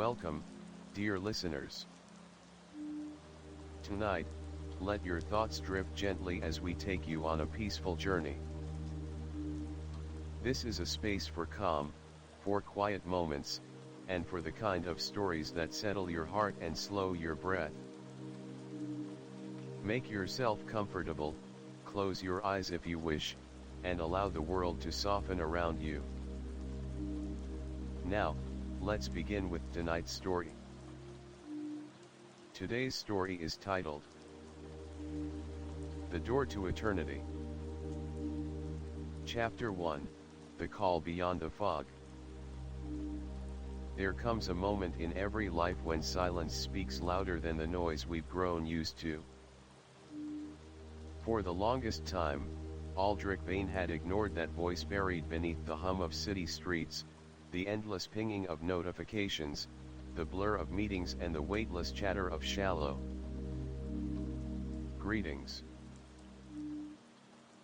Welcome, dear listeners. Tonight, let your thoughts drift gently as we take you on a peaceful journey. This is a space for calm, for quiet moments, and for the kind of stories that settle your heart and slow your breath. Make yourself comfortable, close your eyes if you wish, and allow the world to soften around you. Now, let's begin with tonight's story. Today's story is titled, The Door to Eternity. Chapter 1, The Call Beyond the Fog. There comes a moment in every life when silence speaks louder than the noise we've grown used to. For the longest time, Aldrich Vane had ignored that voice buried beneath the hum of city streets, the endless pinging of notifications, the blur of meetings and the weightless chatter of shallow greetings.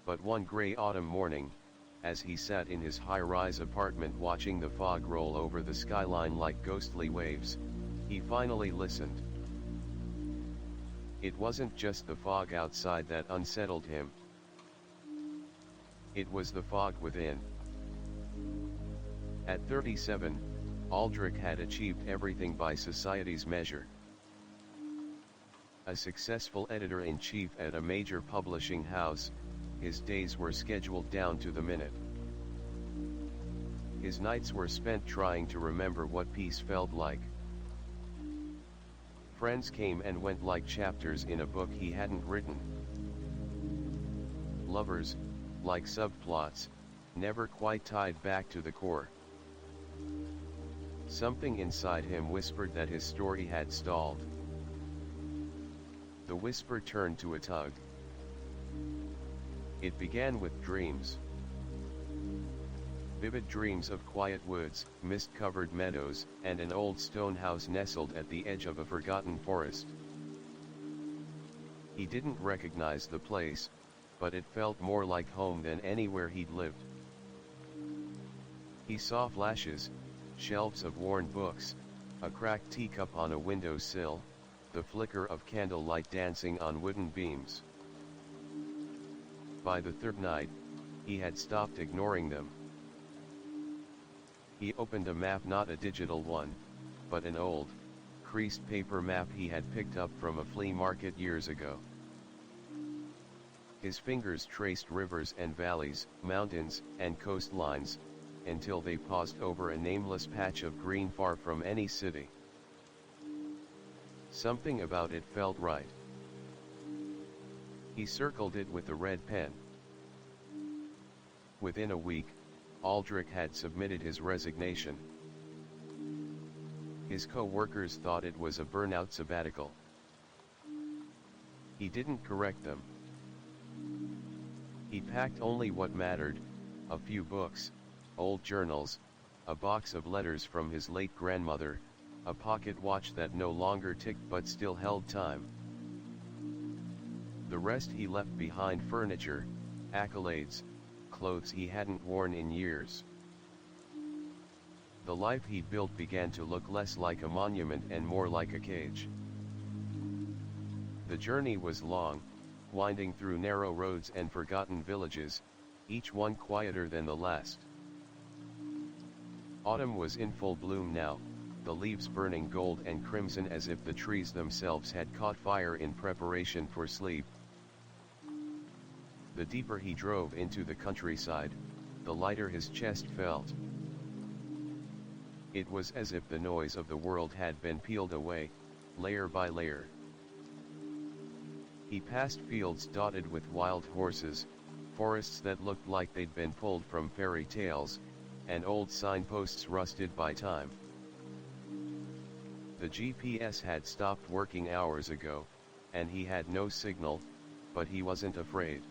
But one gray autumn morning, as he sat in his high-rise apartment watching the fog roll over the skyline like ghostly waves, he finally listened. It wasn't just the fog outside that unsettled him. It was the fog within. At 37, Aldrich had achieved everything by society's measure. A successful editor-in-chief at a major publishing house, his days were scheduled down to the minute. His nights were spent trying to remember what peace felt like. Friends came and went like chapters in a book he hadn't written. Lovers, like subplots, never quite tied back to the core. Something inside him whispered that his story had stalled. The whisper turned to a tug. It began with dreams. Vivid dreams of quiet woods, mist-covered meadows, and an old stone house nestled at the edge of a forgotten forest. He didn't recognize the place, but it felt more like home than anywhere he'd lived. He saw flashes, shelves of worn books, a cracked teacup on a windowsill, the flicker of candlelight dancing on wooden beams. By the third night, he had stopped ignoring them. He opened a map, not a digital one, but an old, creased paper map he had picked up from a flea market years ago. His fingers traced rivers and valleys, mountains, and coastlines, until they paused over a nameless patch of green far from any city. Something about it felt right. He circled it with a red pen. Within a week, Aldrich had submitted his resignation. His co-workers thought it was a burnout sabbatical. He didn't correct them. He packed only what mattered, a few books, old journals, a box of letters from his late grandmother, a pocket watch that no longer ticked but still held time. The rest he left behind: furniture, accolades, clothes he hadn't worn in years. The life he'd built began to look less like a monument and more like a cage. The journey was long, winding through narrow roads and forgotten villages, each one quieter than the last. Autumn was in full bloom now, the leaves burning gold and crimson as if the trees themselves had caught fire in preparation for sleep. The deeper he drove into the countryside, the lighter his chest felt. It was as if the noise of the world had been peeled away, layer by layer. He passed fields dotted with wild horses, forests that looked like they'd been pulled from fairy tales, and old signposts rusted by time. The GPS had stopped working hours ago, and he had no signal, but he wasn't afraid.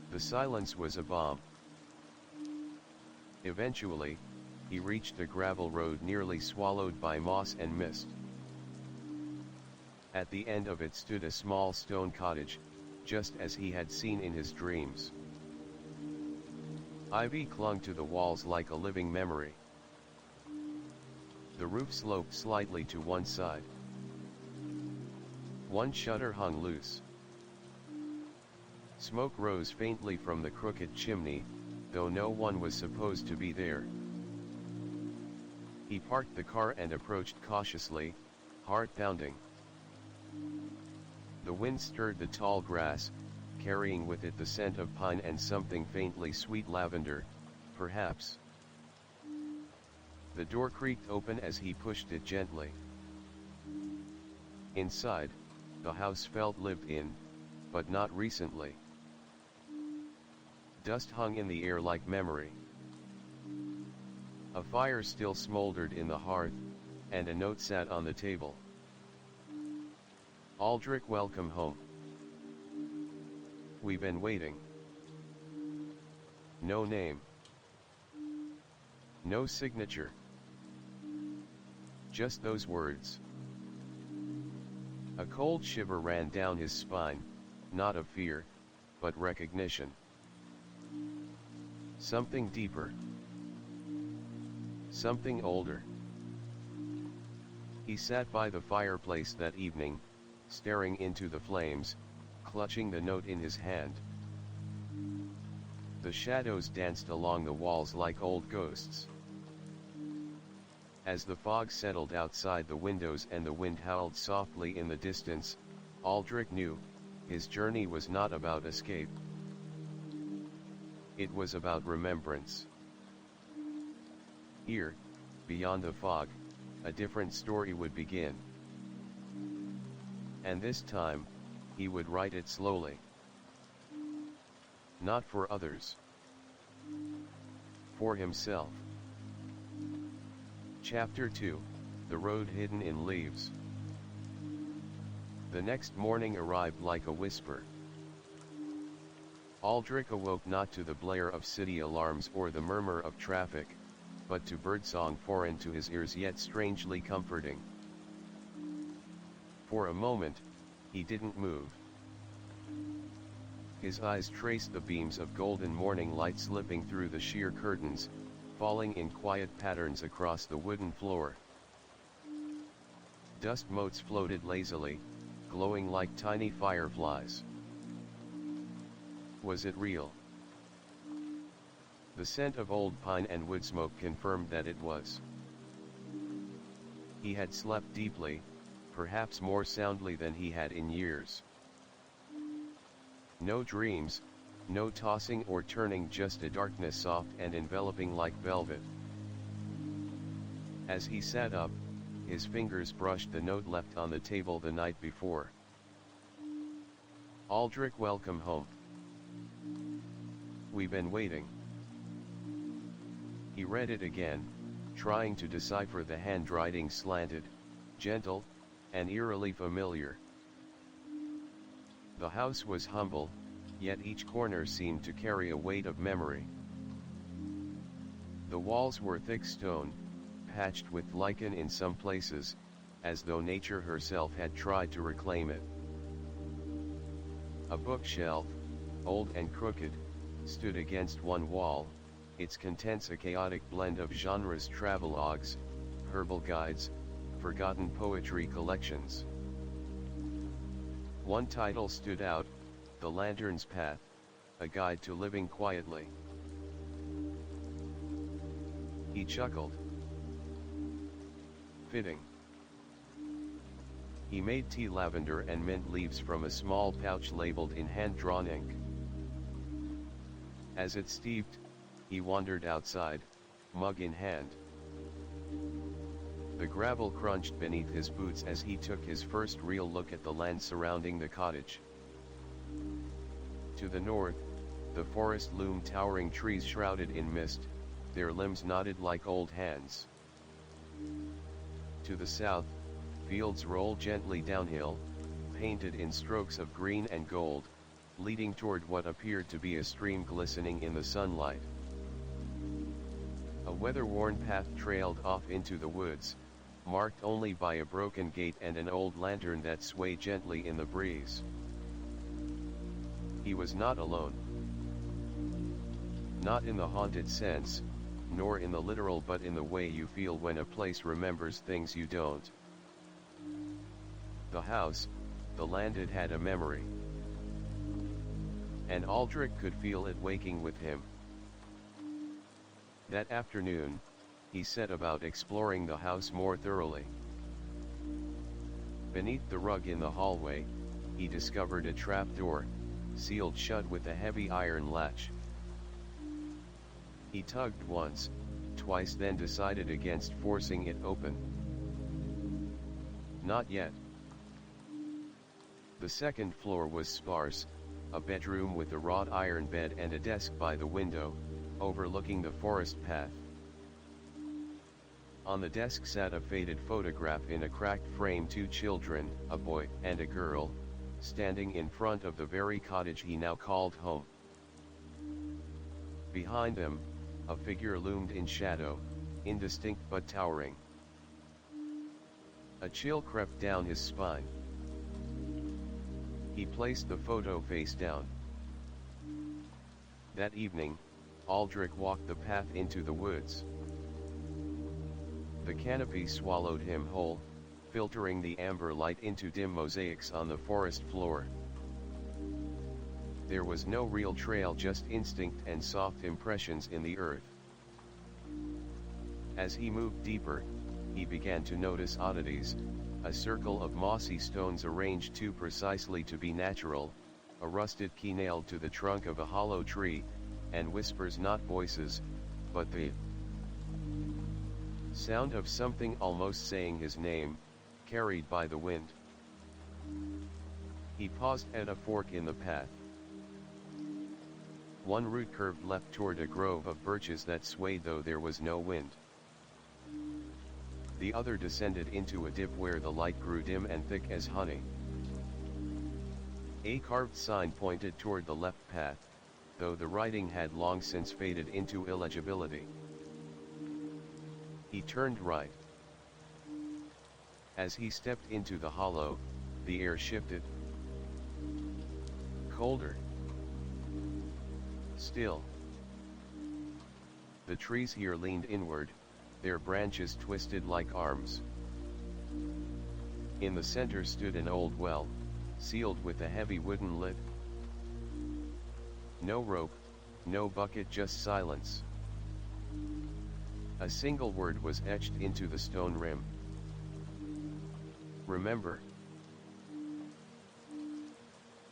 The silence was a balm. Eventually, he reached a gravel road nearly swallowed by moss and mist. At the end of it stood a small stone cottage, just as he had seen in his dreams. Ivy clung to the walls like a living memory. The roof sloped slightly to one side. One shutter hung loose. Smoke rose faintly from the crooked chimney, though no one was supposed to be there. He parked the car and approached cautiously, heart pounding. The wind stirred the tall grass, carrying with it the scent of pine and something faintly sweet lavender, perhaps. The door creaked open as he pushed it gently. Inside, the house felt lived in, but not recently. Dust hung in the air like memory. A fire still smoldered in the hearth, and a note sat on the table. Aldrich, welcome home. We've been waiting. No name. No signature. Just those words. A cold shiver ran down his spine, not of fear, but recognition. Something deeper. Something older. He sat by the fireplace that evening, staring into the flames, clutching the note in his hand. The shadows danced along the walls like old ghosts. As the fog settled outside the windows and the wind howled softly in the distance, Aldrich knew, his journey was not about escape. It was about remembrance. Here, beyond the fog, a different story would begin. And this time, he would write it slowly. Not for others. For himself. Chapter 2, The Road Hidden in Leaves. The next morning arrived like a whisper. Aldrich awoke not to the blare of city alarms or the murmur of traffic, but to birdsong foreign to his ears yet strangely comforting. For a moment, he didn't move. His eyes traced the beams of golden morning light slipping through the sheer curtains, falling in quiet patterns across the wooden floor. Dust motes floated lazily, glowing like tiny fireflies. Was it real? The scent of old pine and wood smoke confirmed that it was. He had slept deeply, perhaps more soundly than he had in years. No dreams, no tossing or turning, just a darkness soft and enveloping like velvet. As he sat up, his fingers brushed the note left on the table the night before. Aldrich, welcome home. We've been waiting. He read it again, trying to decipher the handwriting slanted, gentle, and eerily familiar. The house was humble, yet each corner seemed to carry a weight of memory. The walls were thick stone, patched with lichen in some places, as though nature herself had tried to reclaim it. A bookshelf, old and crooked, stood against one wall, its contents a chaotic blend of genres: travelogues, herbal guides, forgotten poetry collections. One title stood out, The Lantern's Path, a guide to living quietly. He chuckled. Fitting. He made tea, lavender and mint leaves from a small pouch labeled in hand-drawn ink. As it steeped, he wandered outside, mug in hand. The gravel crunched beneath his boots as he took his first real look at the land surrounding the cottage. To the north, the forest loomed, towering trees shrouded in mist, their limbs knotted like old hands. To the south, fields rolled gently downhill, painted in strokes of green and gold, leading toward what appeared to be a stream glistening in the sunlight. A weather-worn path trailed off into the woods, marked only by a broken gate and an old lantern that swayed gently in the breeze. He was not alone. Not in the haunted sense, nor in the literal but in the way you feel when a place remembers things you don't. The house, the landed had a memory. And Aldrich could feel it waking with him. That afternoon, he set about exploring the house more thoroughly. Beneath the rug in the hallway, he discovered a trapdoor, sealed shut with a heavy iron latch. He tugged once, twice, then decided against forcing it open. Not yet. The second floor was sparse, a bedroom with a wrought iron bed and a desk by the window, overlooking the forest path. On the desk sat a faded photograph in a cracked frame, two children, a boy and a girl, standing in front of the very cottage he now called home. Behind them, a figure loomed in shadow, indistinct but towering. A chill crept down his spine. He placed the photo face down. That evening, Aldrich walked the path into the woods. The canopy swallowed him whole, filtering the amber light into dim mosaics on the forest floor. There was no real trail, just instinct and soft impressions in the earth. As he moved deeper, he began to notice oddities, a circle of mossy stones arranged too precisely to be natural, a rusted key nailed to the trunk of a hollow tree, and whispers, not voices, but the sound of something almost saying his name, carried by the wind. He paused at a fork in the path. One root curved left toward a grove of birches that swayed though there was no wind. The other descended into a dip where the light grew dim and thick as honey. A carved sign pointed toward the left path, though the writing had long since faded into illegibility. He turned right. As he stepped into the hollow, the air shifted. Colder. Still. The trees here leaned inward, their branches twisted like arms. In the center stood an old well, sealed with a heavy wooden lid. No rope, no bucket, just silence. A single word was etched into the stone rim. Remember.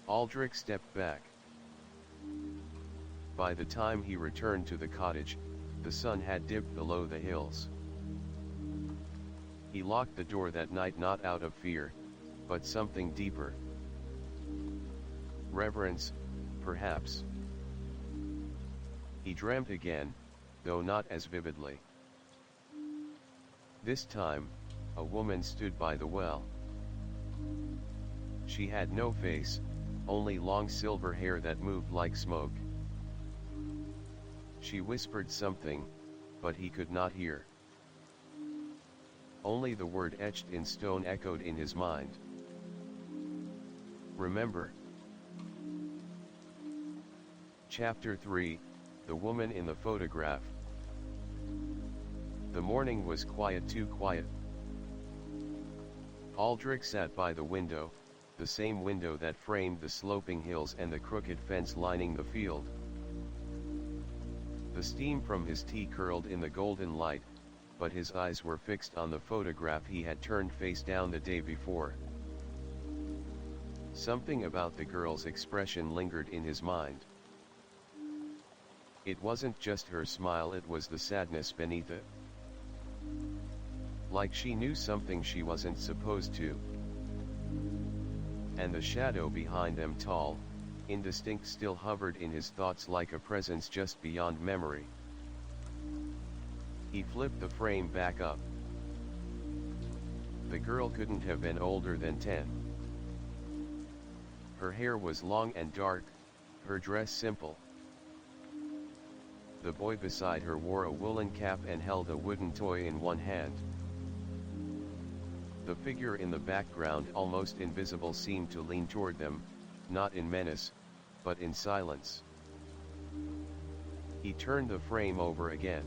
Aldrich stepped back. By the time he returned to the cottage, the sun had dipped below the hills. He locked the door that night, not out of fear, but something deeper. Reverence, perhaps. He dreamt again, though not as vividly. This time, a woman stood by the well. She had no face, only long silver hair that moved like smoke. She whispered something, but he could not hear. Only the word etched in stone echoed in his mind. Remember. Chapter 3, The Woman in the Photograph. The morning was quiet, too quiet. Aldrich sat by the window, the same window that framed the sloping hills and the crooked fence lining the field. The steam from his tea curled in the golden light, but his eyes were fixed on the photograph he had turned face down the day before. Something about the girl's expression lingered in his mind. It wasn't just her smile, it was the sadness beneath it. Like she knew something she wasn't supposed to. And the shadow behind them, tall, indistinct, still hovered in his thoughts like a presence just beyond memory. He flipped the frame back up. The girl couldn't have been older than 10. Her hair was long and dark, her dress simple. The boy beside her wore a woolen cap and held a wooden toy in one hand. The figure in the background, almost invisible, seemed to lean toward them, not in menace, but in silence. He turned the frame over again.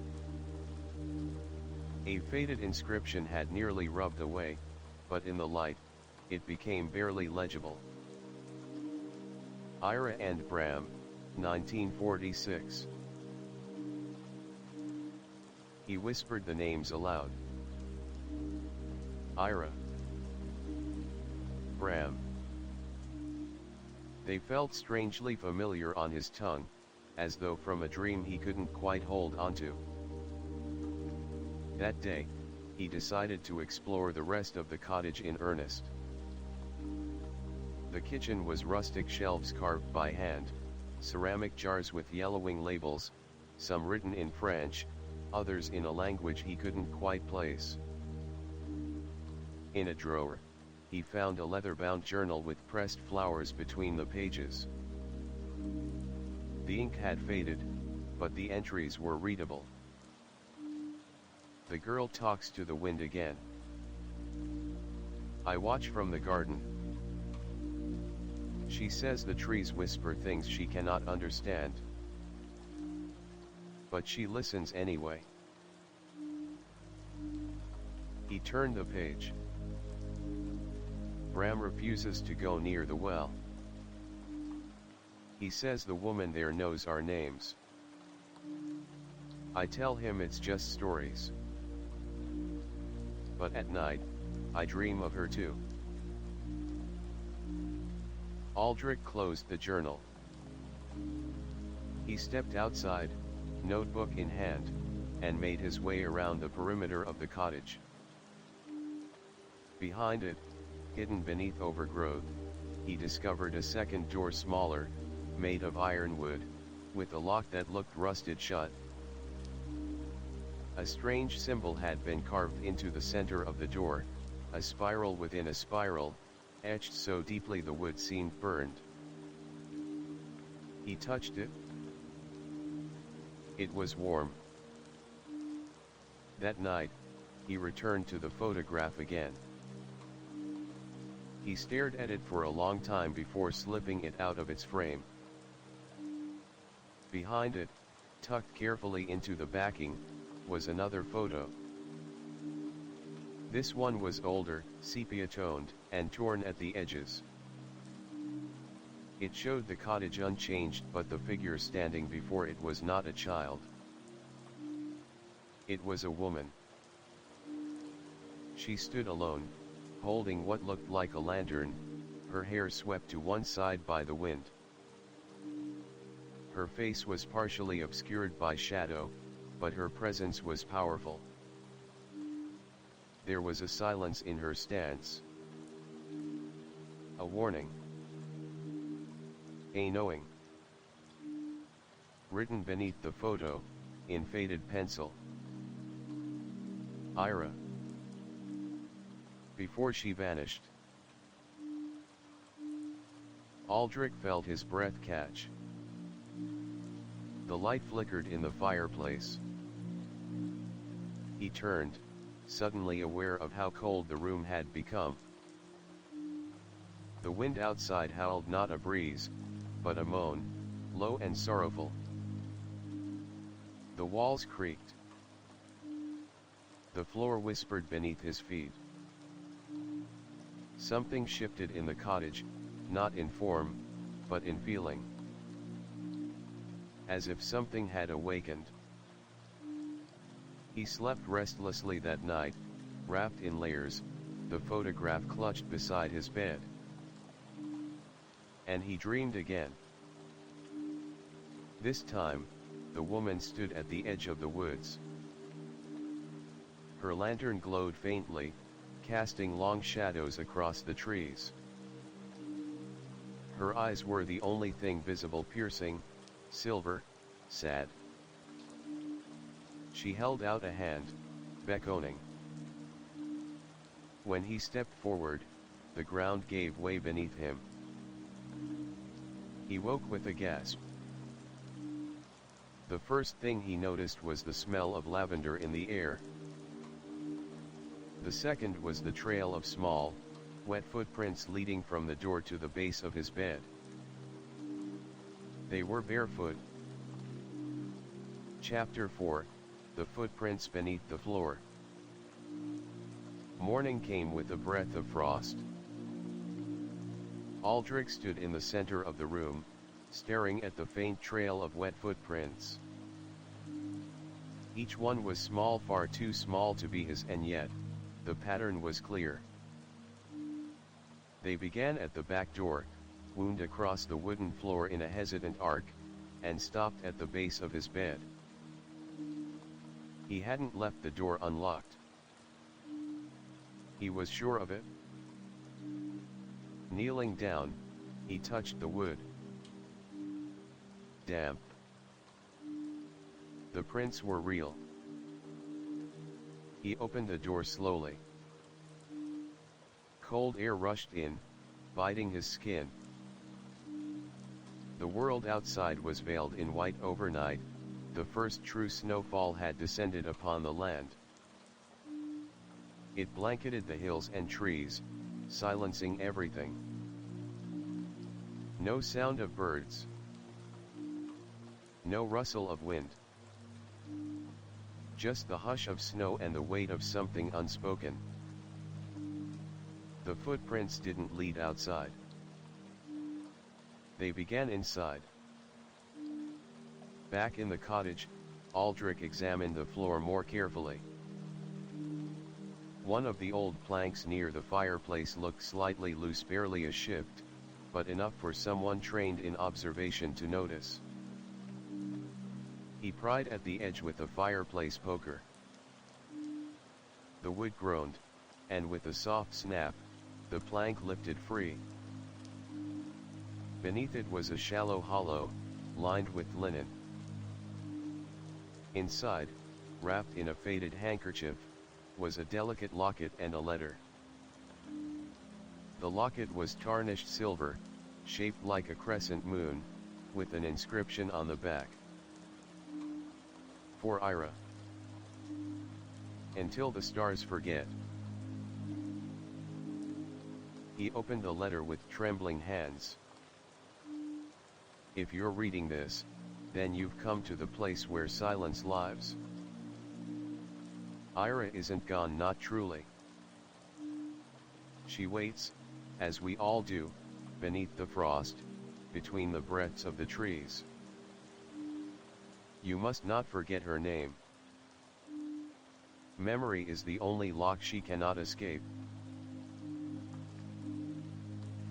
A faded inscription had nearly rubbed away, but in the light, it became barely legible. Ira and Bram, 1946. He whispered the names aloud. Ira. Bram. They felt strangely familiar on his tongue, as though from a dream he couldn't quite hold onto. That day, he decided to explore the rest of the cottage in earnest. The kitchen was rustic shelves carved by hand, ceramic jars with yellowing labels, some written in French, others in a language he couldn't quite place. In a drawer, he found a leather-bound journal with pressed flowers between the pages. The ink had faded, but the entries were readable. The girl talks to the wind again. I watch from the garden. She says the trees whisper things she cannot understand. But she listens anyway. He turned the page. Bram refuses to go near the well. He says the woman there knows our names. I tell him it's just stories. But at night, I dream of her too. Aldrich closed the journal. He stepped outside, notebook in hand, and made his way around the perimeter of the cottage. Behind it, hidden beneath overgrowth, he discovered a second door smaller, made of ironwood, with a lock that looked rusted shut. A strange symbol had been carved into the center of the door, a spiral within a spiral, etched so deeply the wood seemed burned. He touched it. It was warm. That night, he returned to the photograph again. He stared at it for a long time before slipping it out of its frame. Behind it, tucked carefully into the backing, was another photo. This one was older, sepia-toned, and torn at the edges. It showed the cottage unchanged, but the figure standing before it was not a child. It was a woman. She stood alone, holding what looked like a lantern, her hair swept to one side by the wind. Her face was partially obscured by shadow, but her presence was powerful. There was a silence in her stance. A warning. A knowing. Written beneath the photo, in faded pencil. Ira. Before she vanished. Aldrich felt his breath catch. The light flickered in the fireplace. He turned, suddenly aware of how cold the room had become. The wind outside howled not a breeze, but a moan, low and sorrowful. The walls creaked. The floor whispered beneath his feet. Something shifted in the cottage, not in form, but in feeling. As if something had awakened. He slept restlessly that night, wrapped in layers, the photograph clutched beside his bed. And he dreamed again. This time, the woman stood at the edge of the woods. Her lantern glowed faintly, casting long shadows across the trees. Her eyes were the only thing visible, piercing, silver, sad. She held out a hand, beckoning. When he stepped forward, the ground gave way beneath him. He woke with a gasp. The first thing he noticed was the smell of lavender in the air. The second was the trail of small, wet footprints leading from the door to the base of his bed. They were barefoot. Chapter 4, The Footprints Beneath the Floor. Morning came with a breath of frost. Aldrich stood in the center of the room, staring at the faint trail of wet footprints. Each one was small, far too small to be his, and yet, the pattern was clear. They began at the back door, wound across the wooden floor in a hesitant arc, and stopped at the base of his bed. He hadn't left the door unlocked. He was sure of it. Kneeling down, he touched the wood. Damp. The prints were real. He opened the door slowly. Cold air rushed in, biting his skin. The world outside was veiled in white overnight. The first true snowfall had descended upon the land. It blanketed the hills and trees, silencing everything. No sound of birds. No rustle of wind. Just the hush of snow and the weight of something unspoken. The footprints didn't lead outside. They began inside. Back in the cottage, Aldrich examined the floor more carefully. One of the old planks near the fireplace looked slightly loose, barely a shift, but enough for someone trained in observation to notice. He pried at the edge with a fireplace poker. The wood groaned, and with a soft snap, the plank lifted free. Beneath it was a shallow hollow, lined with linen. Inside, wrapped in a faded handkerchief, was a delicate locket and a letter. The locket was tarnished silver, shaped like a crescent moon, with an inscription on the back. For Ira. Until the stars forget. He opened the letter with trembling hands. If you're reading this, then you've come to the place where silence lives. Ira isn't gone, not truly. She waits, as we all do, beneath the frost, between the breadths of the trees. You must not forget her name. Memory is the only lock she cannot escape.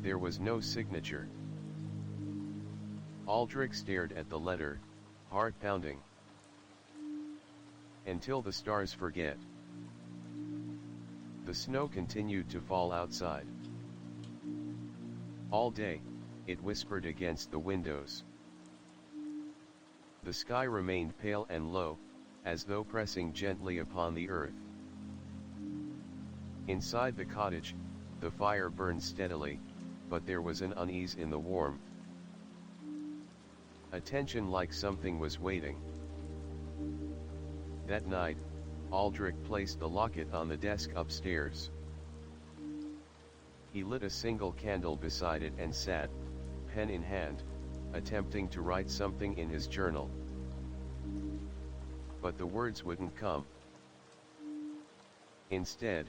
There was no signature. Aldrich stared at the letter, heart pounding. Until the stars forget. The snow continued to fall outside. All day, it whispered against the windows. The sky remained pale and low, as though pressing gently upon the earth. Inside the cottage, the fire burned steadily, but there was an unease in the warmth. A tension like something was waiting. That night, Aldrich placed the locket on the desk upstairs. He lit a single candle beside it and sat, pen in hand, attempting to write something in his journal. But the words wouldn't come. Instead,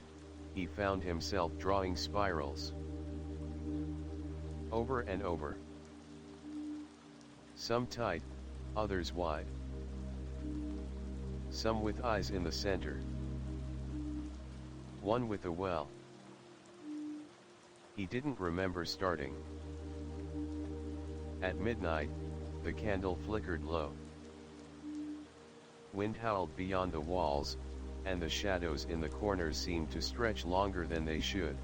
he found himself drawing spirals. Over and over. Some tight, others wide. Some with eyes in the center. One with a well. He didn't remember starting. At midnight, the candle flickered low. Wind howled beyond the walls, and the shadows in the corners seemed to stretch longer than they should.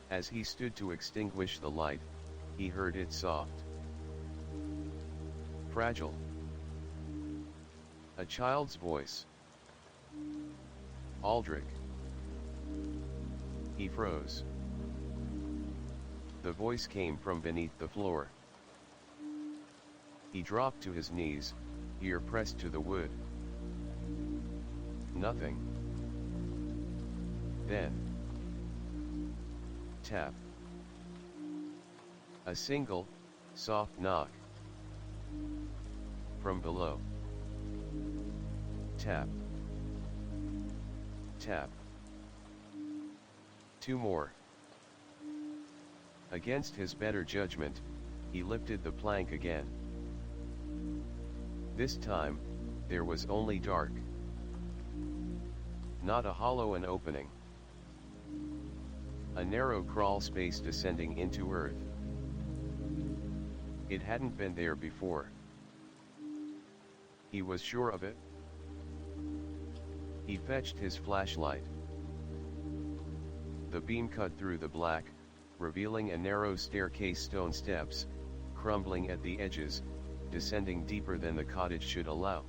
As he stood to extinguish the light, he heard it soft. Fragile. A child's voice. Aldrich. He froze. The voice came from beneath the floor. He dropped to his knees, ear pressed to the wood. Nothing. Then. Tap. A single, soft knock. From below. Tap. Tap. 2 more. Against his better judgment, he lifted the plank again. This time, there was only dark. Not a hollow an opening. A narrow crawl space descending into earth. It hadn't been there before. He was sure of it. He fetched his flashlight. The beam cut through the black, revealing a narrow staircase, stone steps, crumbling at the edges, descending deeper than the cottage should allow.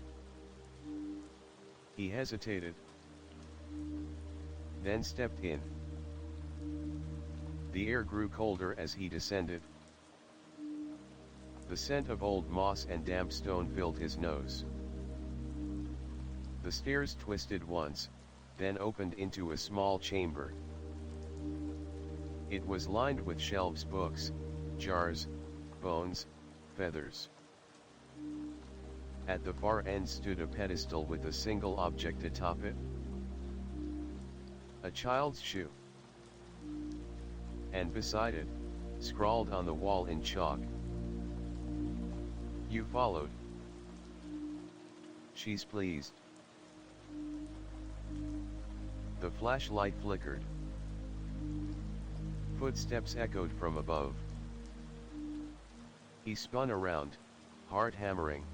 He hesitated, then stepped in. The air grew colder as he descended. The scent of old moss and damp stone filled his nose. The stairs twisted once, then opened into a small chamber. It was lined with shelves, books, jars, bones, feathers. At the far end stood a pedestal with a single object atop it. A child's shoe. And beside it, scrawled on the wall in chalk, "You followed. She's pleased." The flashlight flickered. Footsteps echoed from above. He spun around, heart hammering.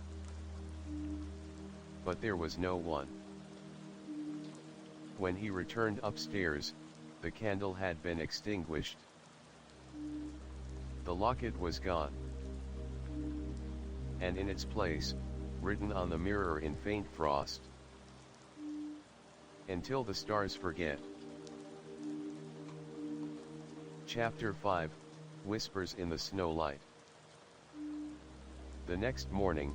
But there was no one. When he returned upstairs, the candle had been extinguished. The locket was gone. And in its place, written on the mirror in faint frost, "Until the stars forget." Chapter 5, Whispers in the Snowlight. The next morning,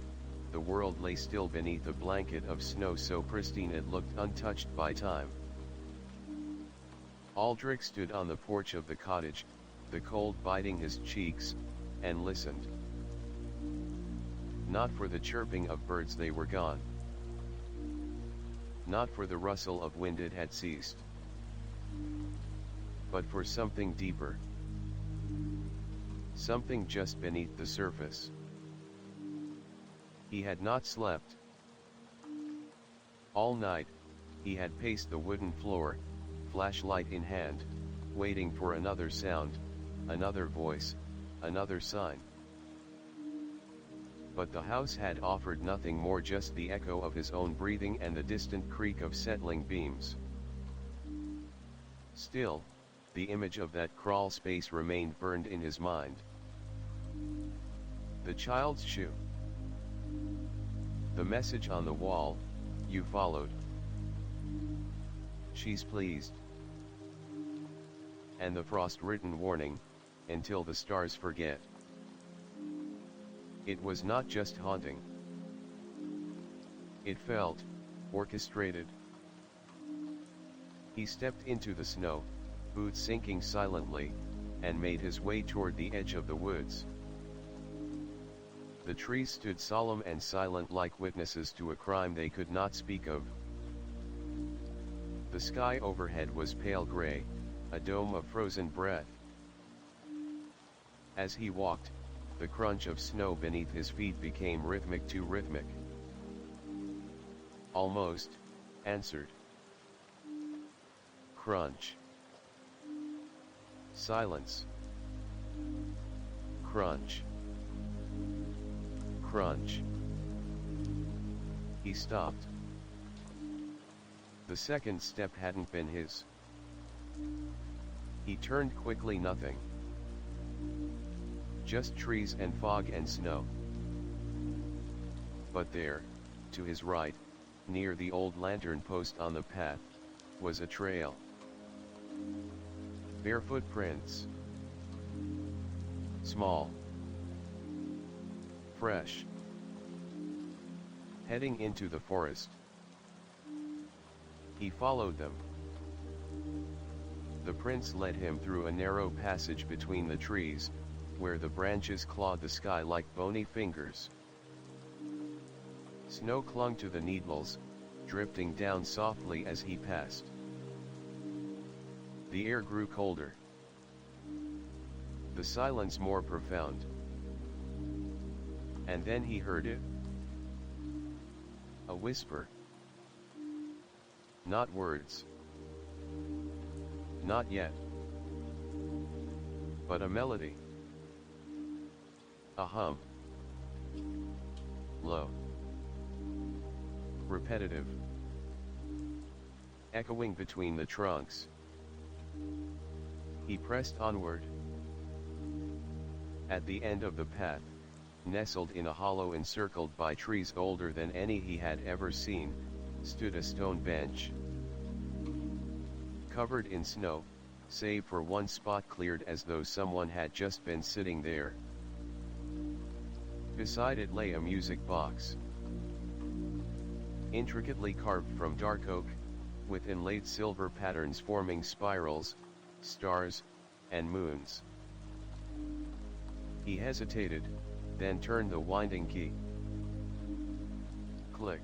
the world lay still beneath a blanket of snow so pristine it looked untouched by time. Aldrich stood on the porch of the cottage, the cold biting his cheeks, and listened. Not for the chirping of birds, they were gone. Not for the rustle of wind, it had ceased. But for something deeper. Something just beneath the surface. He had not slept. All night, he had paced the wooden floor, flashlight in hand, waiting for another sound, another voice, another sign. But the house had offered nothing more, just the echo of his own breathing and the distant creak of settling beams. Still, the image of that crawl space remained burned in his mind. The child's shoe. The message on the wall, "You followed. She's pleased." And the frost-written warning, "Until the stars forget." It was not just haunting. It felt orchestrated. He stepped into the snow, boots sinking silently, and made his way toward the edge of the woods. The trees stood solemn and silent, like witnesses to a crime they could not speak of. The sky overhead was pale gray, a dome of frozen breath. As he walked, the crunch of snow beneath his feet became rhythmic, too rhythmic. Almost answered. Crunch. Silence. Crunch. Crunch. He stopped. The second step hadn't been his. He turned quickly. Nothing. Just trees and fog and snow. But there, to his right, near the old lantern post on the path, was a trail. Bare footprints. Small. Fresh. Heading into the forest. He followed them. The prints led him through a narrow passage between the trees, where the branches clawed the sky like bony fingers. Snow clung to the needles, drifting down softly as he passed. The air grew colder. The silence more profound. And then he heard it. A whisper. Not words. Not yet. But a melody. A hum. Low. Repetitive. Echoing between the trunks. He pressed onward. At the end of the path, nestled in a hollow encircled by trees older than any he had ever seen, stood a stone bench. Covered in snow, save for one spot cleared as though someone had just been sitting there. Beside it lay a music box. Intricately carved from dark oak, with inlaid silver patterns forming spirals, stars, and moons. He hesitated, then turned the winding key. Click.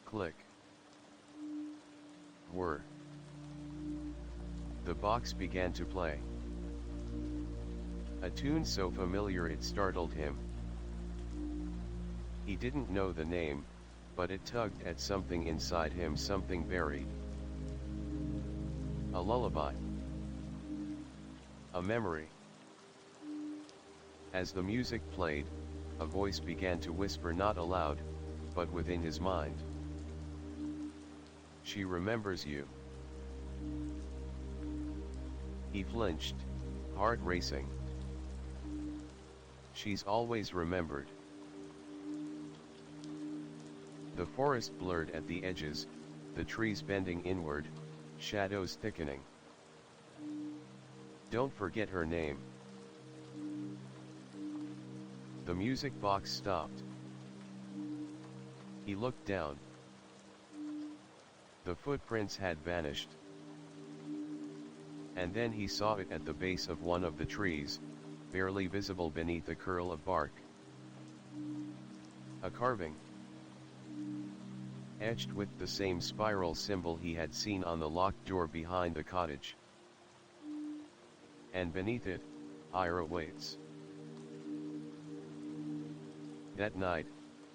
Click. Whir. The box began to play. A tune so familiar it startled him. He didn't know the name, but it tugged at something inside him, something buried. A lullaby. A memory. As the music played, a voice began to whisper, not aloud, but within his mind. She remembers you. He flinched, heart racing. She's always remembered. The forest blurred at the edges, the trees bending inward, shadows thickening. Don't forget her name. The music box stopped. He looked down. The footprints had vanished. And then he saw it at the base of one of the trees, barely visible beneath a curl of bark. A carving. Etched with the same spiral symbol he had seen on the locked door behind the cottage. And beneath it, Ira waits. That night,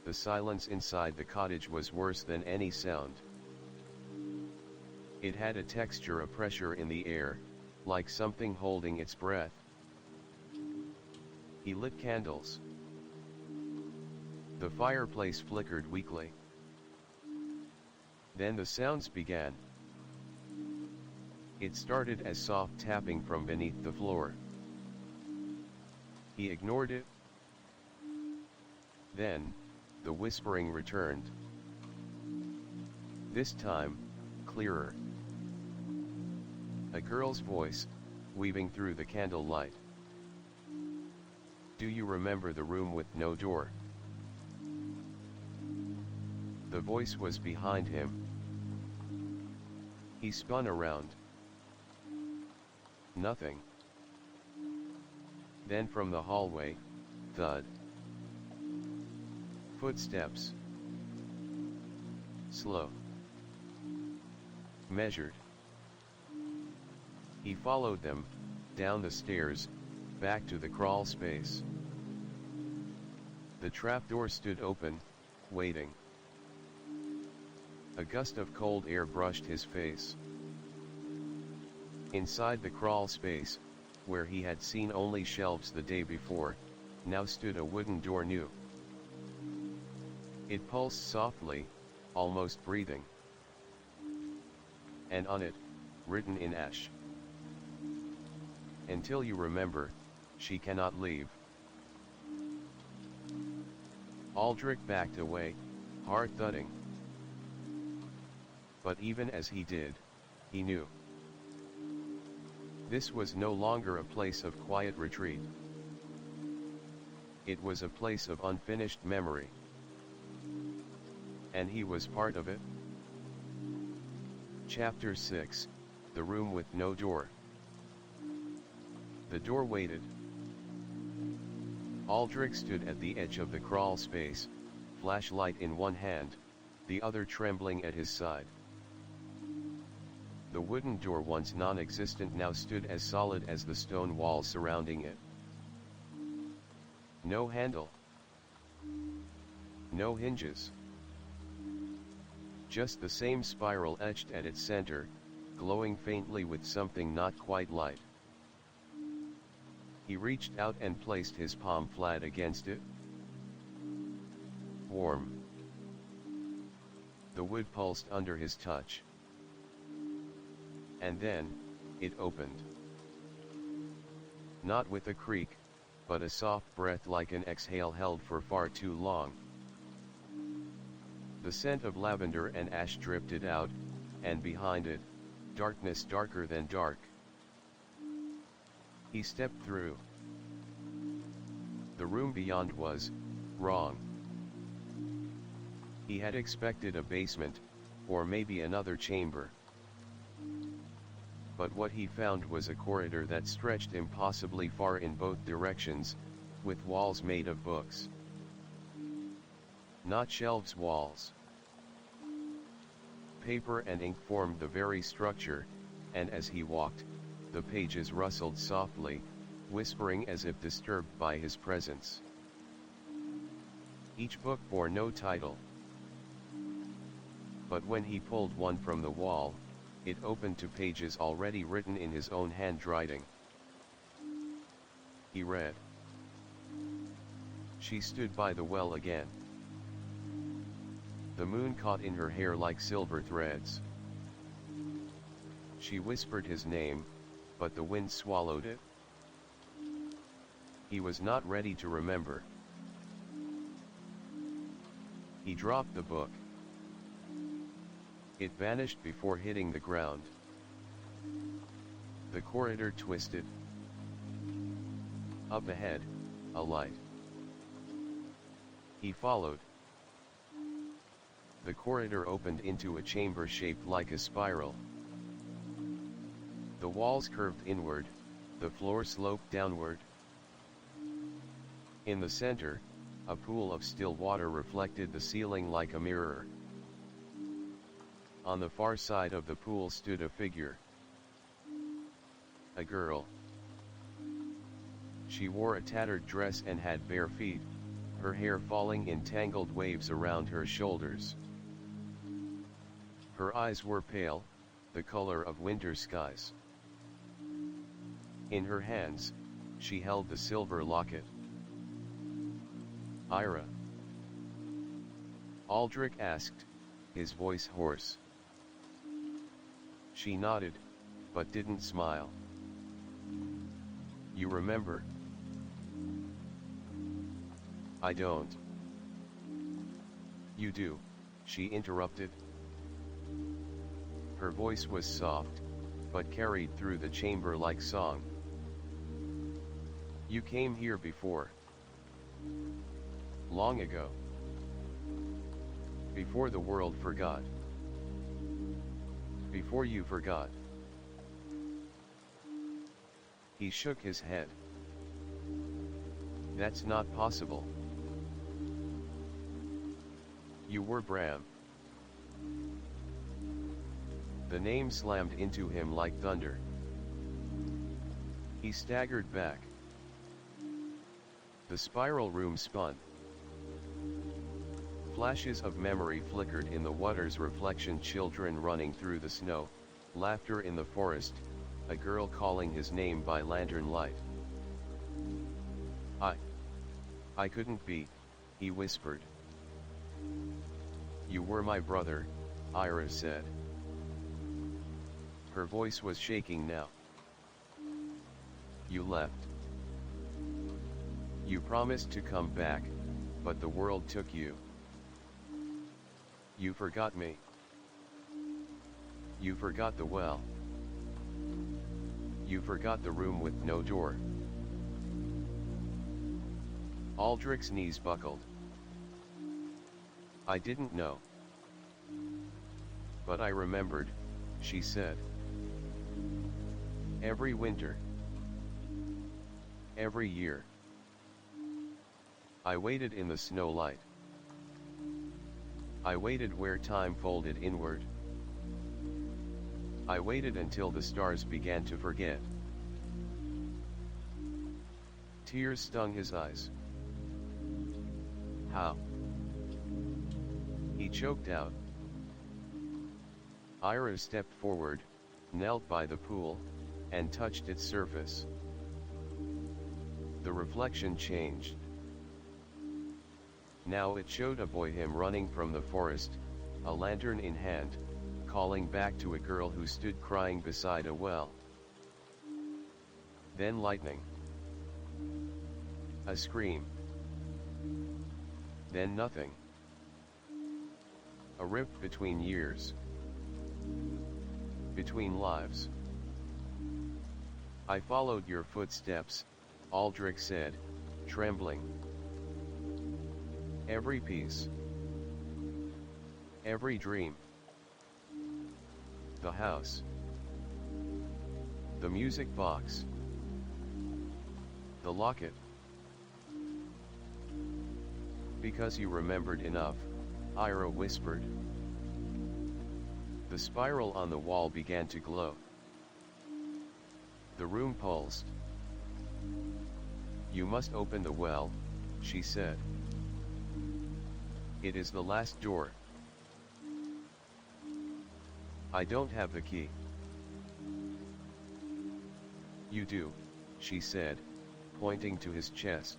the silence inside the cottage was worse than any sound. It had a texture, a pressure in the air, like something holding its breath. He lit candles. The fireplace flickered weakly. Then the sounds began. It started as soft tapping from beneath the floor. He ignored it. Then, the whispering returned. This time, clearer. A girl's voice, weaving through the candlelight. Do you remember the room with no door? The voice was behind him. He spun around. Nothing. Then from the hallway, thud. Footsteps. Slow. Measured. He followed them, down the stairs, back to the crawl space. The trapdoor stood open, waiting. A gust of cold air brushed his face. Inside the crawl space, where he had seen only shelves the day before, now stood a wooden door new. It pulsed softly, almost breathing. And on it, written in ash. Until you remember, she cannot leave. Aldrich backed away, heart thudding. But even as he did, he knew. This was no longer a place of quiet retreat. It was a place of unfinished memory. And he was part of it. Chapter 6, The Room with No Door. The door waited. Aldrich stood at the edge of the crawl space, flashlight in one hand, the other trembling at his side. The wooden door, once non-existent, now stood as solid as the stone wall surrounding it. No handle. No hinges. Just the same spiral etched at its center, glowing faintly with something not quite light. He reached out and placed his palm flat against it. Warm. The wood pulsed under his touch. And then, it opened. Not with a creak, but a soft breath like an exhale held for far too long. The scent of lavender and ash drifted out, and behind it, darkness darker than dark. He stepped through. The room beyond was wrong. He had expected a basement, or maybe another chamber. But what he found was a corridor that stretched impossibly far in both directions, with walls made of books. Not shelves, walls. Paper and ink formed the very structure, and as he walked, the pages rustled softly, whispering as if disturbed by his presence. Each book bore no title. But when he pulled one from the wall, it opened to pages already written in his own handwriting. He read. She stood by the well again. The moon caught in her hair like silver threads. She whispered his name, but the wind swallowed it. He was not ready to remember. He dropped the book. It vanished before hitting the ground. The corridor twisted. Up ahead, a light. He followed. The corridor opened into a chamber shaped like a spiral. The walls curved inward, the floor sloped downward. In the center, a pool of still water reflected the ceiling like a mirror. On the far side of the pool stood a figure. A girl. She wore a tattered dress and had bare feet, her hair falling in tangled waves around her shoulders. Her eyes were pale, the color of winter skies. In her hands, she held the silver locket. Ira? Aldrich asked, his voice hoarse. She nodded, but didn't smile. You remember? I don't. You do, she interrupted. Her voice was soft, but carried through the chamber like song. You came here before. Long ago. Before the world forgot. Before you forgot. He shook his head. That's not possible. You were Bram. The name slammed into him like thunder. He staggered back. The spiral room spun. Flashes of memory flickered in the water's reflection, children running through the snow, laughter in the forest, a girl calling his name by lantern light. I couldn't be, he whispered. You were my brother, Ira said. Her voice was shaking now. You left. You promised to come back, but the world took you. You forgot me. You forgot the well. You forgot the room with no door. Aldrich's knees buckled. I didn't know. But I remembered, she said. Every winter. Every year. I waited in the snow light. I waited where time folded inward. I waited until the stars began to forget. Tears stung his eyes. How? He choked out. Ira stepped forward, knelt by the pool, and touched its surface. The reflection changed. Now it showed a boy, him running from the forest, a lantern in hand, calling back to a girl who stood crying beside a well. Then lightning. A scream. Then nothing. A rift between years. Between lives. I followed your footsteps, Aldrich said, trembling. Every piece. Every dream. The house. The music box. The locket. Because you remembered enough, Ira whispered. The spiral on the wall began to glow. The room pulsed. You must open the well, she said. It is the last door. I don't have the key. You do, she said, pointing to his chest.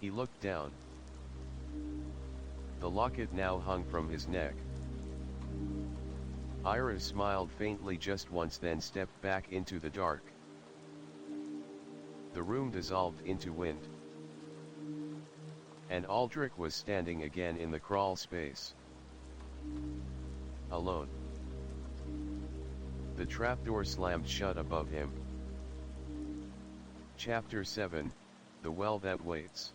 He looked down. The locket now hung from his neck. Ira smiled faintly just once, then stepped back into the dark. The room dissolved into wind. And Aldrich was standing again in the crawl space. Alone. The trapdoor slammed shut above him. Chapter 7, The Well That Waits.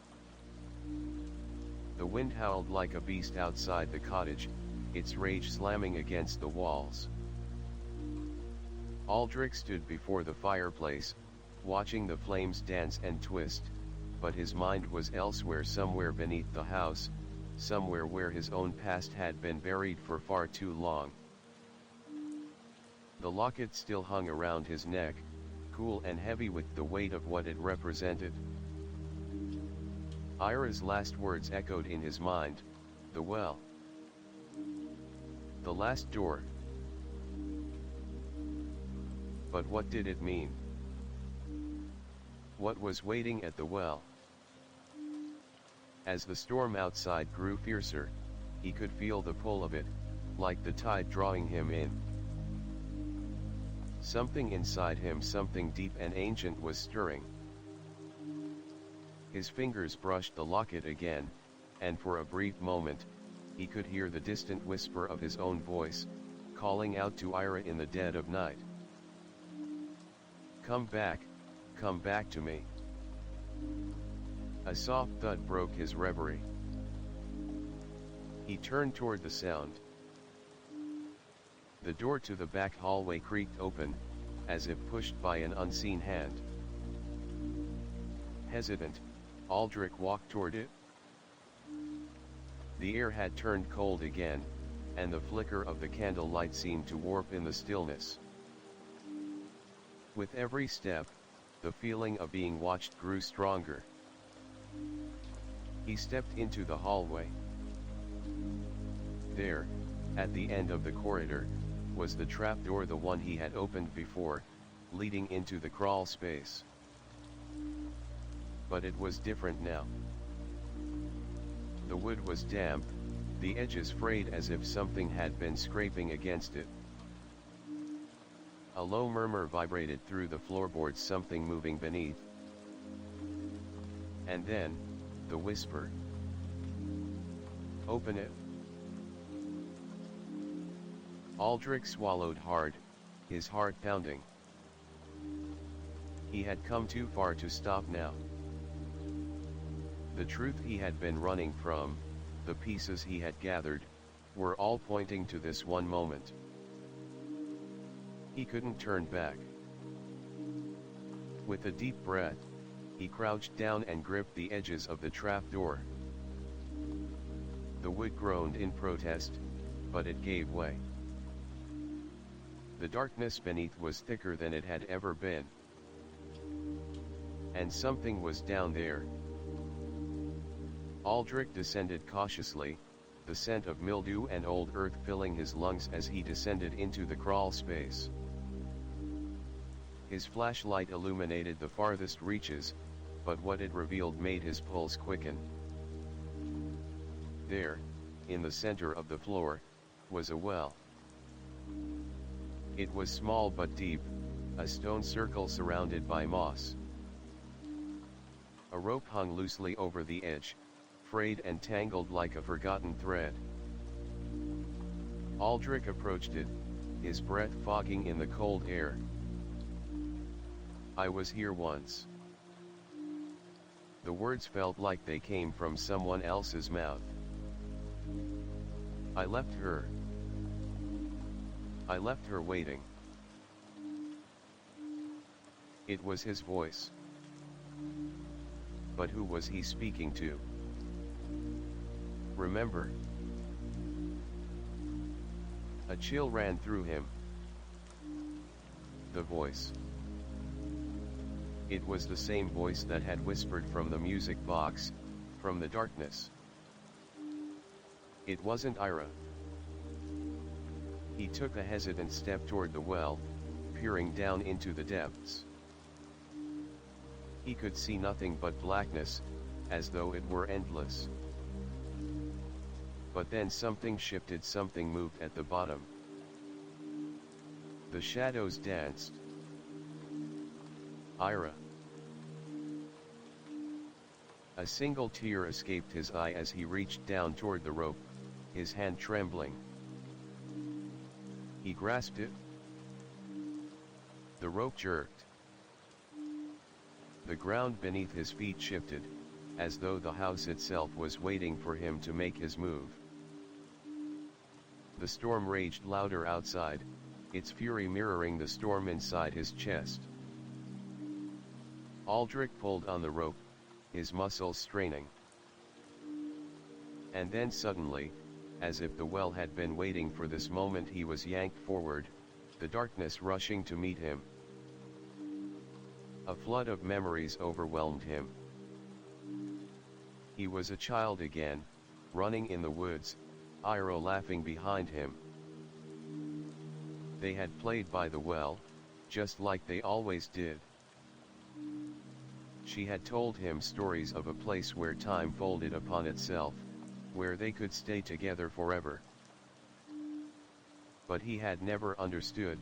The wind howled like a beast outside the cottage, its rage slamming against the walls. Aldrich stood before the fireplace, watching the flames dance and twist, but his mind was elsewhere, somewhere beneath the house, somewhere where his own past had been buried for far too long. The locket still hung around his neck, cool and heavy with the weight of what it represented. Ira's last words echoed in his mind, the well. The last door. But what did it mean? What was waiting at the well? As the storm outside grew fiercer, he could feel the pull of it, like the tide drawing him in. Something inside him, something deep and ancient, was stirring. His fingers brushed the locket again, and for a brief moment, he could hear the distant whisper of his own voice, calling out to Ira in the dead of night. Come back to me. A soft thud broke his reverie. He turned toward the sound. The door to the back hallway creaked open, as if pushed by an unseen hand. Hesitant, Aldrich walked toward it. The air had turned cold again, and the flicker of the candlelight seemed to warp in the stillness. With every step, the feeling of being watched grew stronger. He stepped into the hallway. There, at the end of the corridor, was the trapdoor, the one he had opened before, leading into the crawl space. But it was different now. The wood was damp, the edges frayed as if something had been scraping against it. A low murmur vibrated through the floorboards, something moving beneath. And then, the whisper. Open it. Aldrich swallowed hard, his heart pounding. He had come too far to stop now. The truth he had been running from, the pieces he had gathered, were all pointing to this one moment. He couldn't turn back. With a deep breath, he crouched down and gripped the edges of the trapdoor. The wood groaned in protest, but it gave way. The darkness beneath was thicker than it had ever been. And something was down there. Aldrich descended cautiously, the scent of mildew and old earth filling his lungs as he descended into the crawl space. His flashlight illuminated the farthest reaches, but what it revealed made his pulse quicken. There, in the center of the floor, was a well. It was small but deep, a stone circle surrounded by moss. A rope hung loosely over the edge, frayed and tangled like a forgotten thread. Aldrich approached it, his breath fogging in the cold air. "I was here once." The words felt like they came from someone else's mouth. I left her waiting." It was his voice. But who was he speaking to? Remember? A chill ran through him. The voice. It was the same voice that had whispered from the music box, from the darkness. It wasn't Ira. He took a hesitant step toward the well, peering down into the depths. He could see nothing but blackness, as though it were endless. But then something shifted, something moved at the bottom. The shadows danced. Ira. A single tear escaped his eye as he reached down toward the rope, his hand trembling. He grasped it. The rope jerked. The ground beneath his feet shifted, as though the house itself was waiting for him to make his move. The storm raged louder outside, its fury mirroring the storm inside his chest. Aldrich pulled on the rope, his muscles straining. And then suddenly, as if the well had been waiting for this moment, he was yanked forward, the darkness rushing to meet him. A flood of memories overwhelmed him. He was a child again, running in the woods, Ira laughing behind him. They had played by the well, just like they always did. She had told him stories of a place where time folded upon itself, where they could stay together forever. But he had never understood.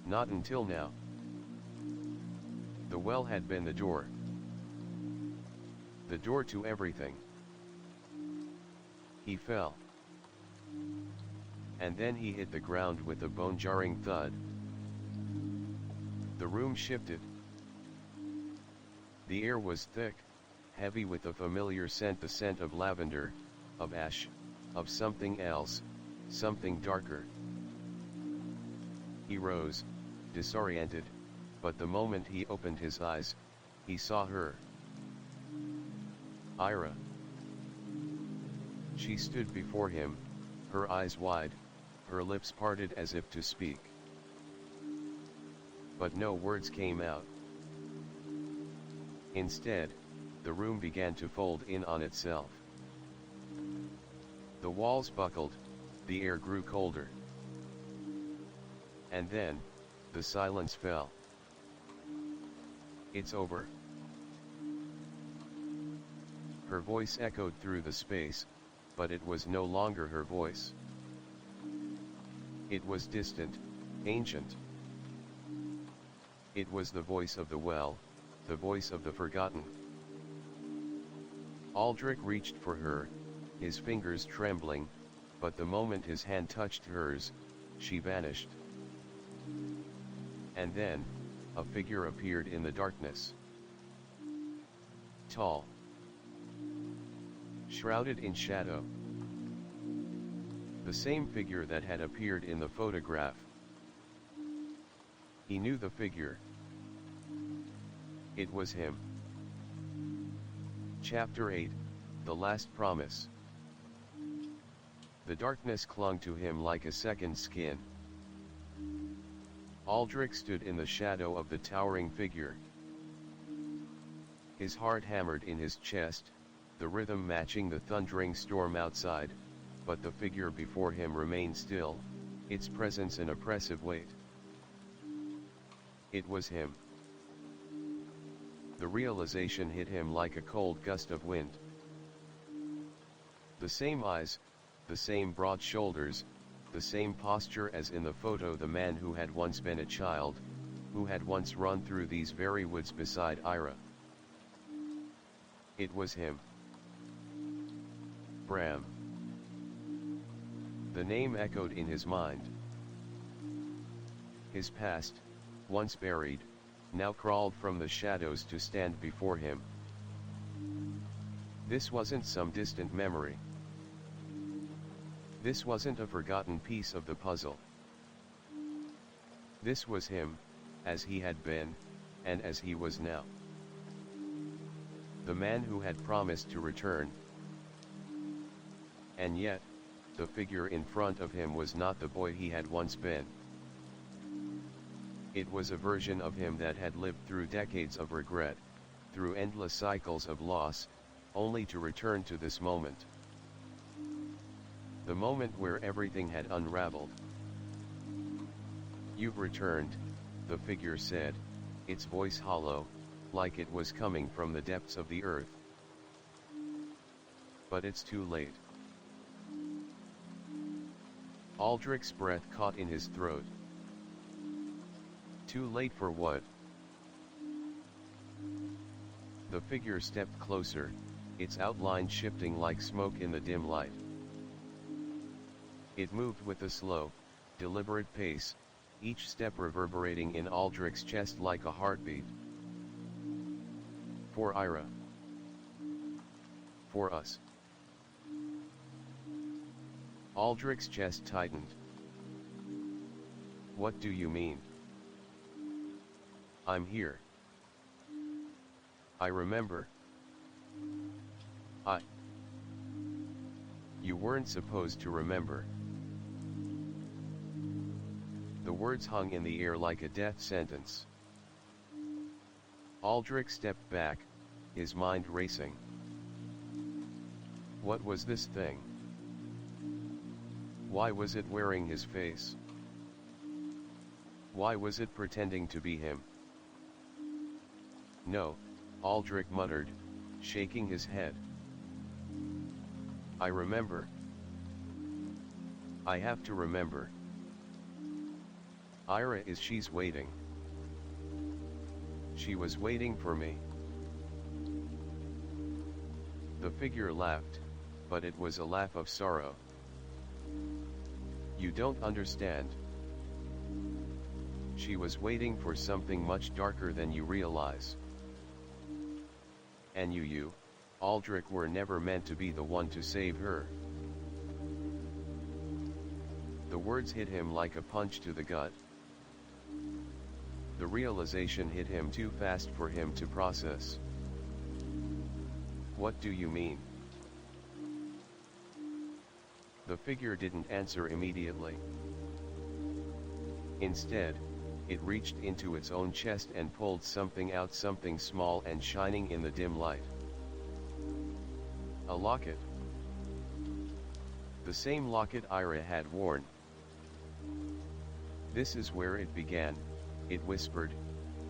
Not until now. The well had been the door. The door to everything. He fell. And then he hit the ground with a bone-jarring thud. The room shifted. The air was thick, heavy with a familiar scent, the scent of lavender, of ash, of something else, something darker. He rose, disoriented, but the moment he opened his eyes, he saw her. Ira. She stood before him, her eyes wide, her lips parted as if to speak. But no words came out. Instead, the room began to fold in on itself. The walls buckled, the air grew colder. And then, the silence fell. "It's over." Her voice echoed through the space, but it was no longer her voice. It was distant, ancient. It was the voice of the well, the voice of the forgotten. Aldrich reached for her, his fingers trembling, but the moment his hand touched hers, she vanished. And then, a figure appeared in the darkness. Tall. Shrouded in shadow. The same figure that had appeared in the photograph. He knew the figure. It was him. Chapter 8, The Last Promise. The darkness clung to him like a second skin, Aldrich stood in the shadow of the towering figure. His heart hammered in his chest, the rhythm matching the thundering storm outside, but the figure before him remained still, its presence an oppressive weight. It was him. The realization hit him like a cold gust of wind. The same eyes, the same broad shoulders, the same posture as in the photo, the man who had once been a child, who had once run through these very woods beside Ira. It was him. Bram. The name echoed in his mind. His past, once buried, now crawled from the shadows to stand before him. This wasn't some distant memory. This wasn't a forgotten piece of the puzzle. This was him, as he had been, and as he was now. The man who had promised to return. And yet, the figure in front of him was not the boy he had once been. It was a version of him that had lived through decades of regret, through endless cycles of loss, only to return to this moment. The moment where everything had unraveled. "You've returned," the figure said, its voice hollow, like it was coming from the depths of the earth. "But it's too late." Aldrich's breath caught in his throat. Too late for what? The figure stepped closer, its outline shifting like smoke in the dim light. It moved with a slow, deliberate pace, each step reverberating in Aldrich's chest like a heartbeat. "For Ira. For us." Aldrich's chest tightened. "What do you mean?" "I'm here. I remember. You weren't supposed to remember." The words hung in the air like a death sentence. Aldrich stepped back, his mind racing. What was this thing? Why was it wearing his face? Why was it pretending to be him? "No," Aldrich muttered, shaking his head. "I remember. I have to remember. Ira she's waiting. She was waiting for me." The figure laughed, but it was a laugh of sorrow. "You don't understand. She was waiting for something much darker than you realize. And you, Aldrich, were never meant to be the one to save her." The words hit him like a punch to the gut. The realization hit him too fast for him to process. "What do you mean?" The figure didn't answer immediately. Instead, it reached into its own chest and pulled something out, something small and shining in the dim light. A locket. The same locket Ira had worn. "This is where it began," it whispered,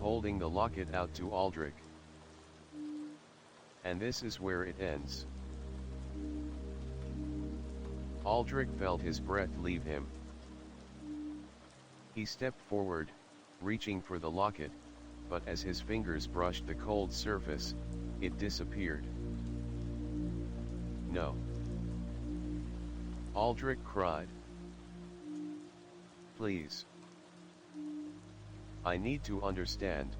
holding the locket out to Aldrich. "And this is where it ends." Aldrich felt his breath leave him. He stepped forward, reaching for the locket, but as his fingers brushed the cold surface, it disappeared. "No!" Aldrich cried. "Please. I need to understand."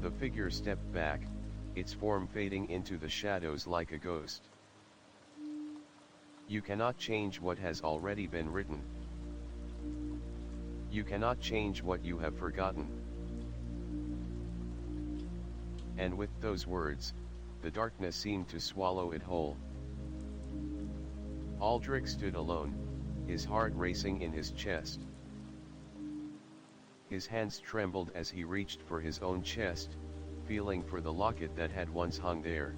The figure stepped back, its form fading into the shadows like a ghost. "You cannot change what has already been written. You cannot change what you have forgotten." And with those words, the darkness seemed to swallow it whole. Aldrich stood alone, his heart racing in his chest. His hands trembled as he reached for his own chest, feeling for the locket that had once hung there.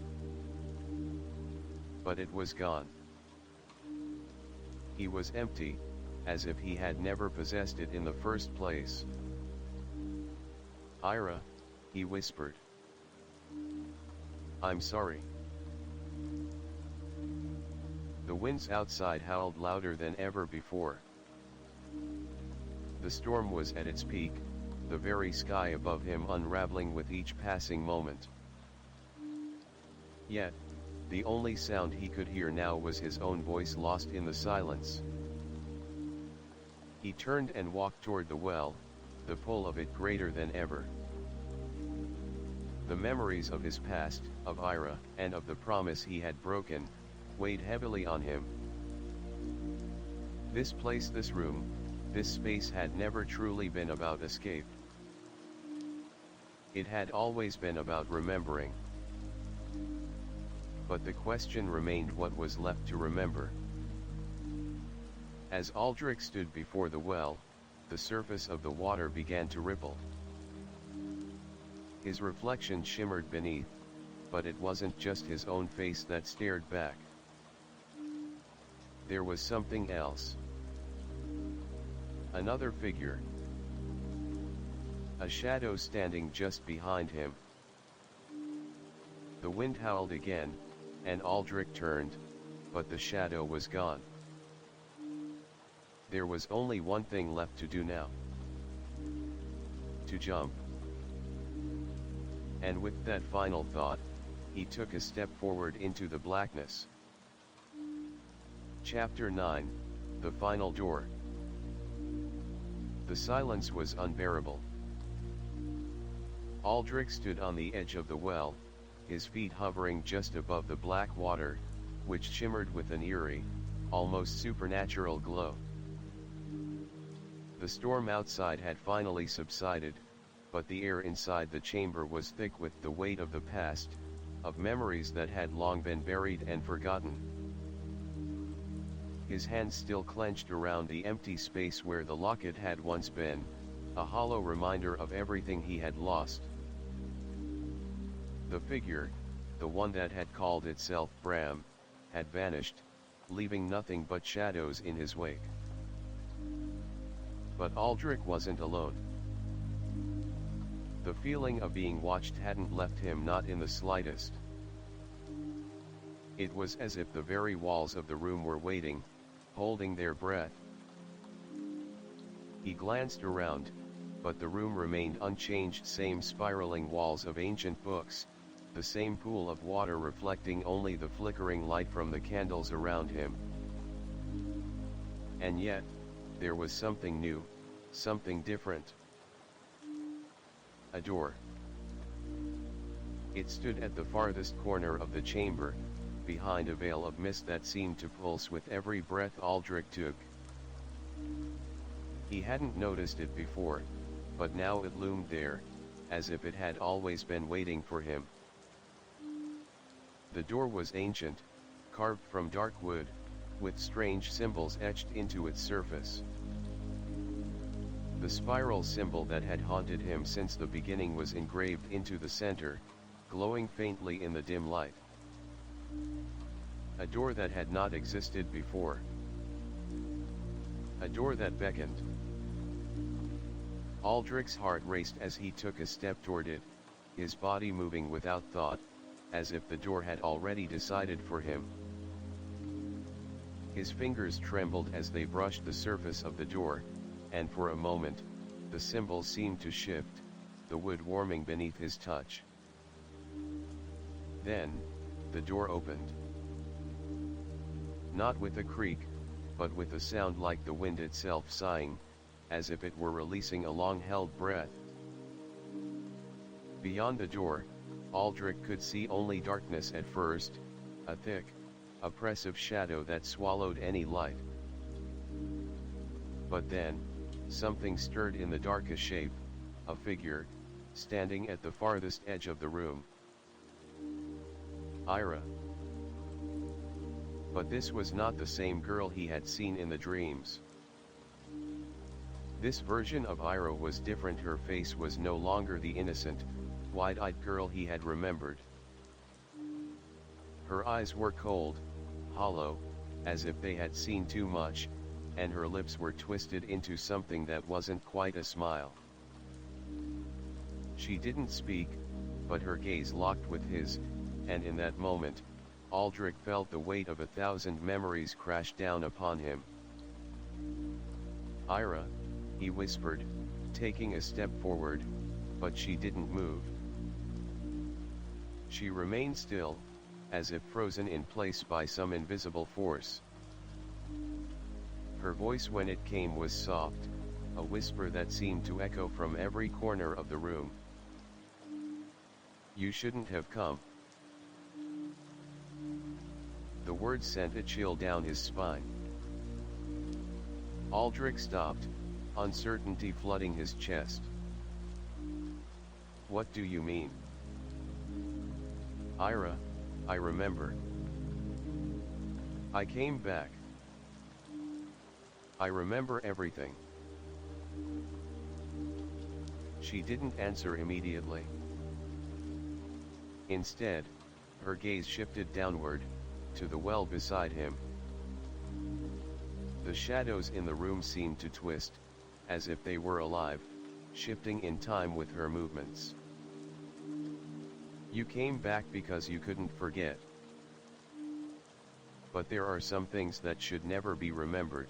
But it was gone. He was empty, as if he had never possessed it in the first place. "Ira," he whispered. "I'm sorry." The winds outside howled louder than ever before. The storm was at its peak, the very sky above him unraveling with each passing moment. Yet, the only sound he could hear now was his own voice lost in the silence. He turned and walked toward the well, the pull of it greater than ever. The memories of his past, of Ira, and of the promise he had broken, weighed heavily on him. This place, this room, this space had never truly been about escape. It had always been about remembering. But the question remained, what was left to remember? As Aldrich stood before the well, the surface of the water began to ripple. His reflection shimmered beneath, but it wasn't just his own face that stared back. There was something else. Another figure. A shadow standing just behind him. The wind howled again, and Aldrich turned, but the shadow was gone. There was only one thing left to do now. To jump. And with that final thought, he took a step forward into the blackness. Chapter 9, The Final Door. The silence was unbearable. Aldrich stood on the edge of the well, his feet hovering just above the black water, which shimmered with an eerie, almost supernatural glow. The storm outside had finally subsided, but the air inside the chamber was thick with the weight of the past, of memories that had long been buried and forgotten. His hands still clenched around the empty space where the locket had once been, a hollow reminder of everything he had lost. The figure, the one that had called itself Bram, had vanished, leaving nothing but shadows in his wake. But Aldrich wasn't alone. The feeling of being watched hadn't left him, not in the slightest. It was as if the very walls of the room were waiting, holding their breath. He glanced around, but the room remained unchanged, same spiraling walls of ancient books, the same pool of water reflecting only the flickering light from the candles around him. And yet, there was something new, something different. A door. It stood at the farthest corner of the chamber, behind a veil of mist that seemed to pulse with every breath Aldrich took. He hadn't noticed it before, but now it loomed there, as if it had always been waiting for him. The door was ancient, carved from dark wood, with strange symbols etched into its surface. The spiral symbol that had haunted him since the beginning was engraved into the center, glowing faintly in the dim light. A door that had not existed before. A door that beckoned. Aldrich's heart raced as he took a step toward it, his body moving without thought, as if the door had already decided for him. His fingers trembled as they brushed the surface of the door, and for a moment, the symbol seemed to shift, the wood warming beneath his touch. Then, the door opened. Not with a creak, but with a sound like the wind itself sighing, as if it were releasing a long-held breath. Beyond the door, Aldrich could see only darkness at first, a thick, oppressive shadow that swallowed any light. But then, something stirred in the darkest shape, a figure, standing at the farthest edge of the room. Ira. But this was not the same girl he had seen in the dreams. This version of Ira was different. Her face was no longer the innocent, wide-eyed girl he had remembered. Her eyes were cold, hollow, as if they had seen too much, and her lips were twisted into something that wasn't quite a smile. She didn't speak, but her gaze locked with his, and in that moment, Aldrich felt the weight of 1,000 memories crash down upon him. "Ira," he whispered, taking a step forward, but she didn't move. She remained still, as if frozen in place by some invisible force. Her voice when it came was soft, a whisper that seemed to echo from every corner of the room. "You shouldn't have come." The words sent a chill down his spine. Aldrich stopped, uncertainty flooding his chest. "What do you mean?" "Ira, I remember. I came back. I remember everything." She didn't answer immediately. Instead, her gaze shifted downward, to the well beside him. The shadows in the room seemed to twist, as if they were alive, shifting in time with her movements. "You came back because you couldn't forget. But there are some things that should never be remembered."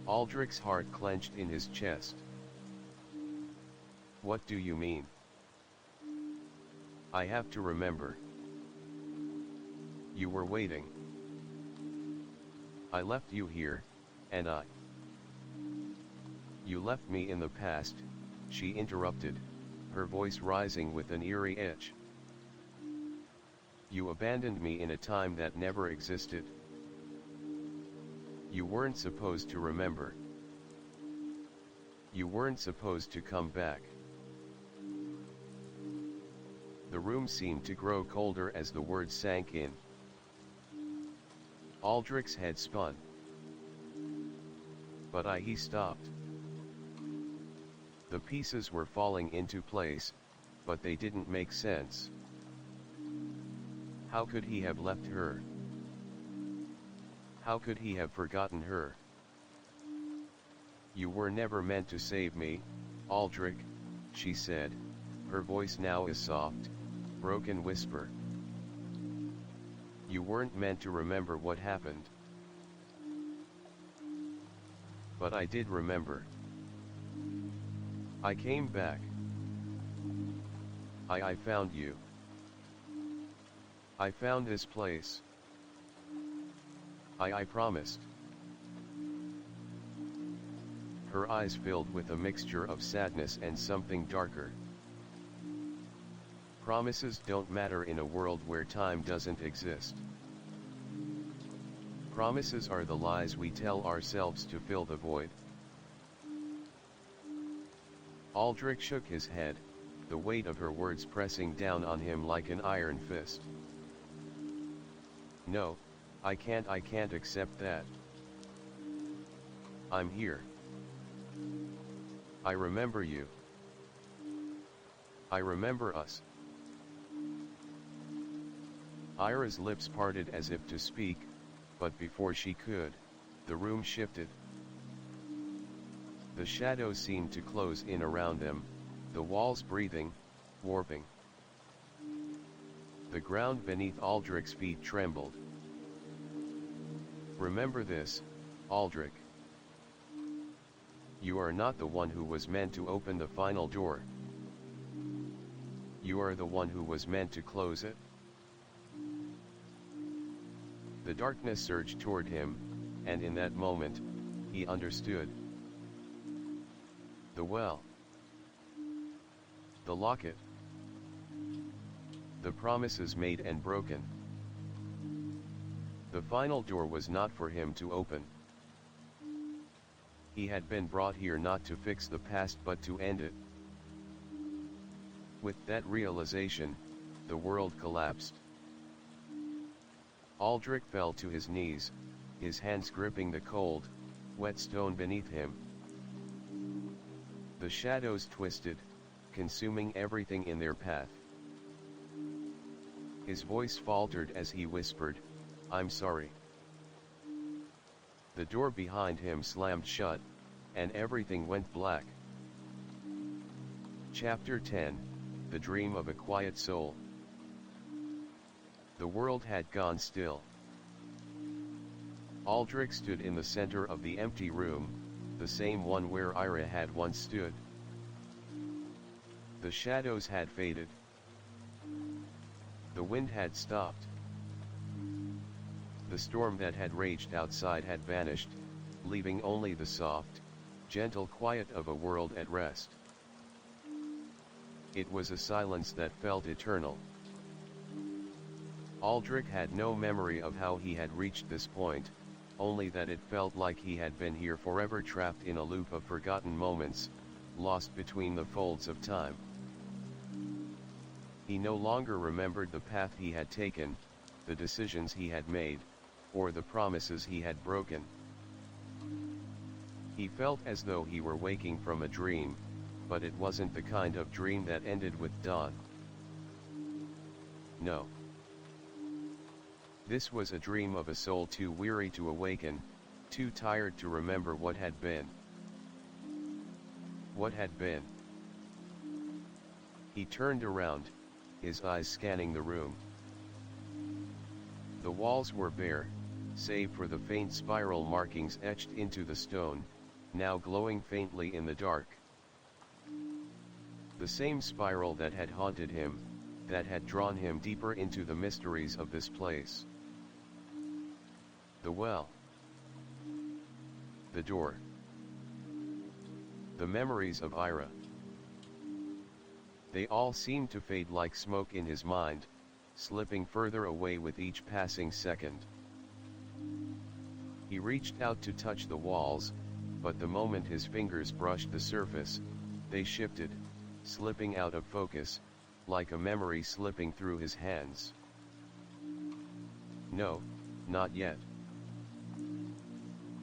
Aldrich's heart clenched in his chest. "What do you mean?" "I have to remember. You were waiting. I left you here, and You left me in the past," she interrupted, her voice rising with an eerie edge. "You abandoned me in a time that never existed. You weren't supposed to remember. You weren't supposed to come back." The room seemed to grow colder as the words sank in. Aldrich's head spun. "But he stopped. The pieces were falling into place, but they didn't make sense. How could he have left her? How could he have forgotten her? You were never meant to save me, Aldrich, she said, her voice now a soft, broken whisper. You weren't meant to remember what happened. But I did remember. I came back. I found you. I found this place. I promised. Her eyes filled with a mixture of sadness and something darker. Promises don't matter in a world where time doesn't exist. Promises are the lies we tell ourselves to fill the void. Aldrich shook his head, the weight of her words pressing down on him like an iron fist. No, I can't accept that. I'm here. I remember you. I remember us. Ira's lips parted as if to speak, but before she could, the room shifted. The shadows seemed to close in around them, the walls breathing, warping. The ground beneath Aldrich's feet trembled. Remember this, Aldrich. You are not the one who was meant to open the final door. You are the one who was meant to close it. The darkness surged toward him, and in that moment, he understood. The well. The locket. The promises made and broken. The final door was not for him to open. He had been brought here not to fix the past but to end it. With that realization, the world collapsed. Aldrich fell to his knees, his hands gripping the cold, wet stone beneath him. The shadows twisted, consuming everything in their path. His voice faltered as he whispered, "I'm sorry." The door behind him slammed shut, and everything went black. Chapter 10, The Dream of a Quiet Soul. The world had gone still. Aldrich stood in the center of the empty room, the same one where Ira had once stood. The shadows had faded. The wind had stopped. The storm that had raged outside had vanished, leaving only the soft, gentle quiet of a world at rest. It was a silence that felt eternal. Aldrich had no memory of how he had reached this point, only that it felt like he had been here forever, trapped in a loop of forgotten moments, lost between the folds of time. He no longer remembered the path he had taken, the decisions he had made, or the promises he had broken. He felt as though he were waking from a dream, but it wasn't the kind of dream that ended with dawn. No. This was a dream of a soul too weary to awaken, too tired to remember what had been. What had been? He turned around, his eyes scanning the room. The walls were bare, save for the faint spiral markings etched into the stone, now glowing faintly in the dark. The same spiral that had haunted him, that had drawn him deeper into the mysteries of this place. The well. The door. The memories of Ira. They all seemed to fade like smoke in his mind, slipping further away with each passing second. He reached out to touch the walls, but the moment his fingers brushed the surface, they shifted, slipping out of focus, like a memory slipping through his hands. No, not yet.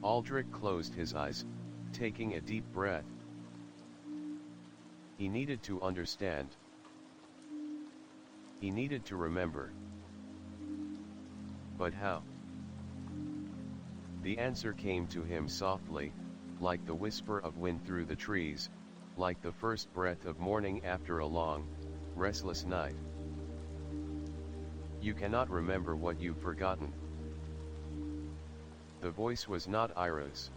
Aldrich closed his eyes, taking a deep breath. He needed to understand. He needed to remember. But how? The answer came to him softly, like the whisper of wind through the trees, like the first breath of morning after a long, restless night. You cannot remember what you've forgotten. The voice was not Ira's.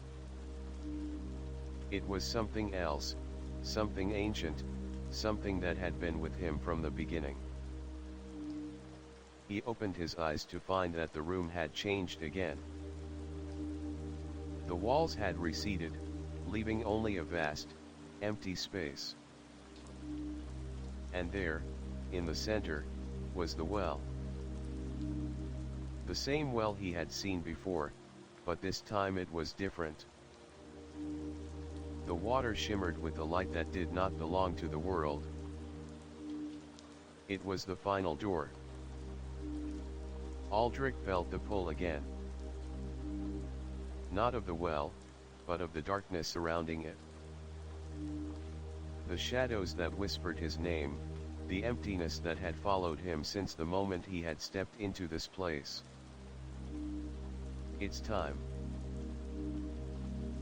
It was something else, something ancient, something that had been with him from the beginning. He opened his eyes to find that the room had changed again. The walls had receded, leaving only a vast, empty space. And there, in the center, was the well. The same well he had seen before, but this time it was different. The water shimmered with a light that did not belong to the world. It was the final door. Aldrich felt the pull again. Not of the well, but of the darkness surrounding it. The shadows that whispered his name, the emptiness that had followed him since the moment he had stepped into this place. It's time.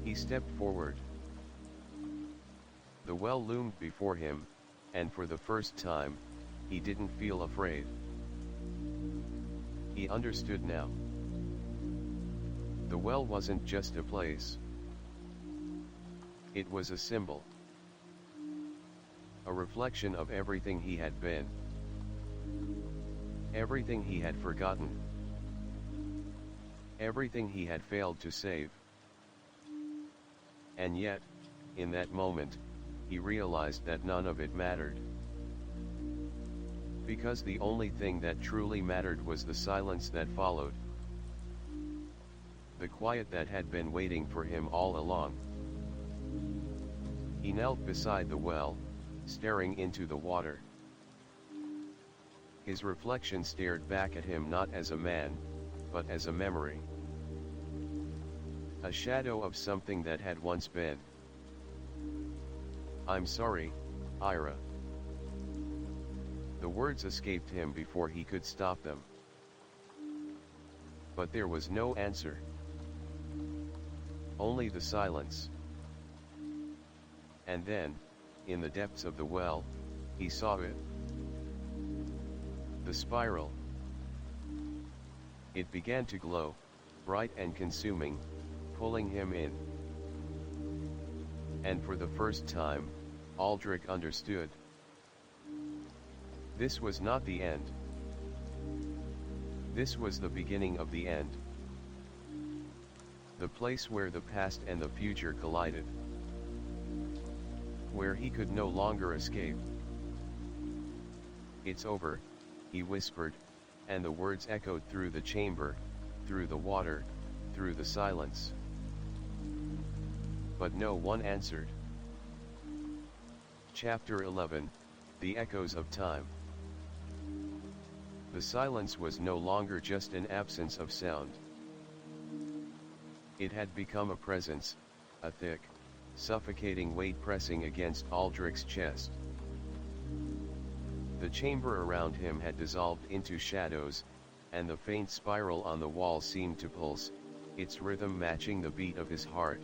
He stepped forward. The well loomed before him, and for the first time, he didn't feel afraid. He understood now. The well wasn't just a place. It was a symbol. A reflection of everything he had been. Everything he had forgotten. Everything he had failed to save. And yet, in that moment, he realized that none of it mattered. Because the only thing that truly mattered was the silence that followed. The quiet that had been waiting for him all along. He knelt beside the well, staring into the water. His reflection stared back at him not as a man, but as a memory. A shadow of something that had once been. "I'm sorry, Ira." The words escaped him before he could stop them. But there was no answer. Only the silence. And then, in the depths of the well, he saw it. The spiral. It began to glow, bright and consuming, pulling him in. And for the first time, Aldrich understood. This was not the end. This was the beginning of the end. The place where the past and the future collided. Where he could no longer escape. "It's over," he whispered, and the words echoed through the chamber, through the water, through the silence. But no one answered. Chapter 11, The Echoes of Time. The silence was no longer just an absence of sound. It had become a presence, a thick, suffocating weight pressing against Aldrich's chest. The chamber around him had dissolved into shadows, and the faint spiral on the wall seemed to pulse, its rhythm matching the beat of his heart.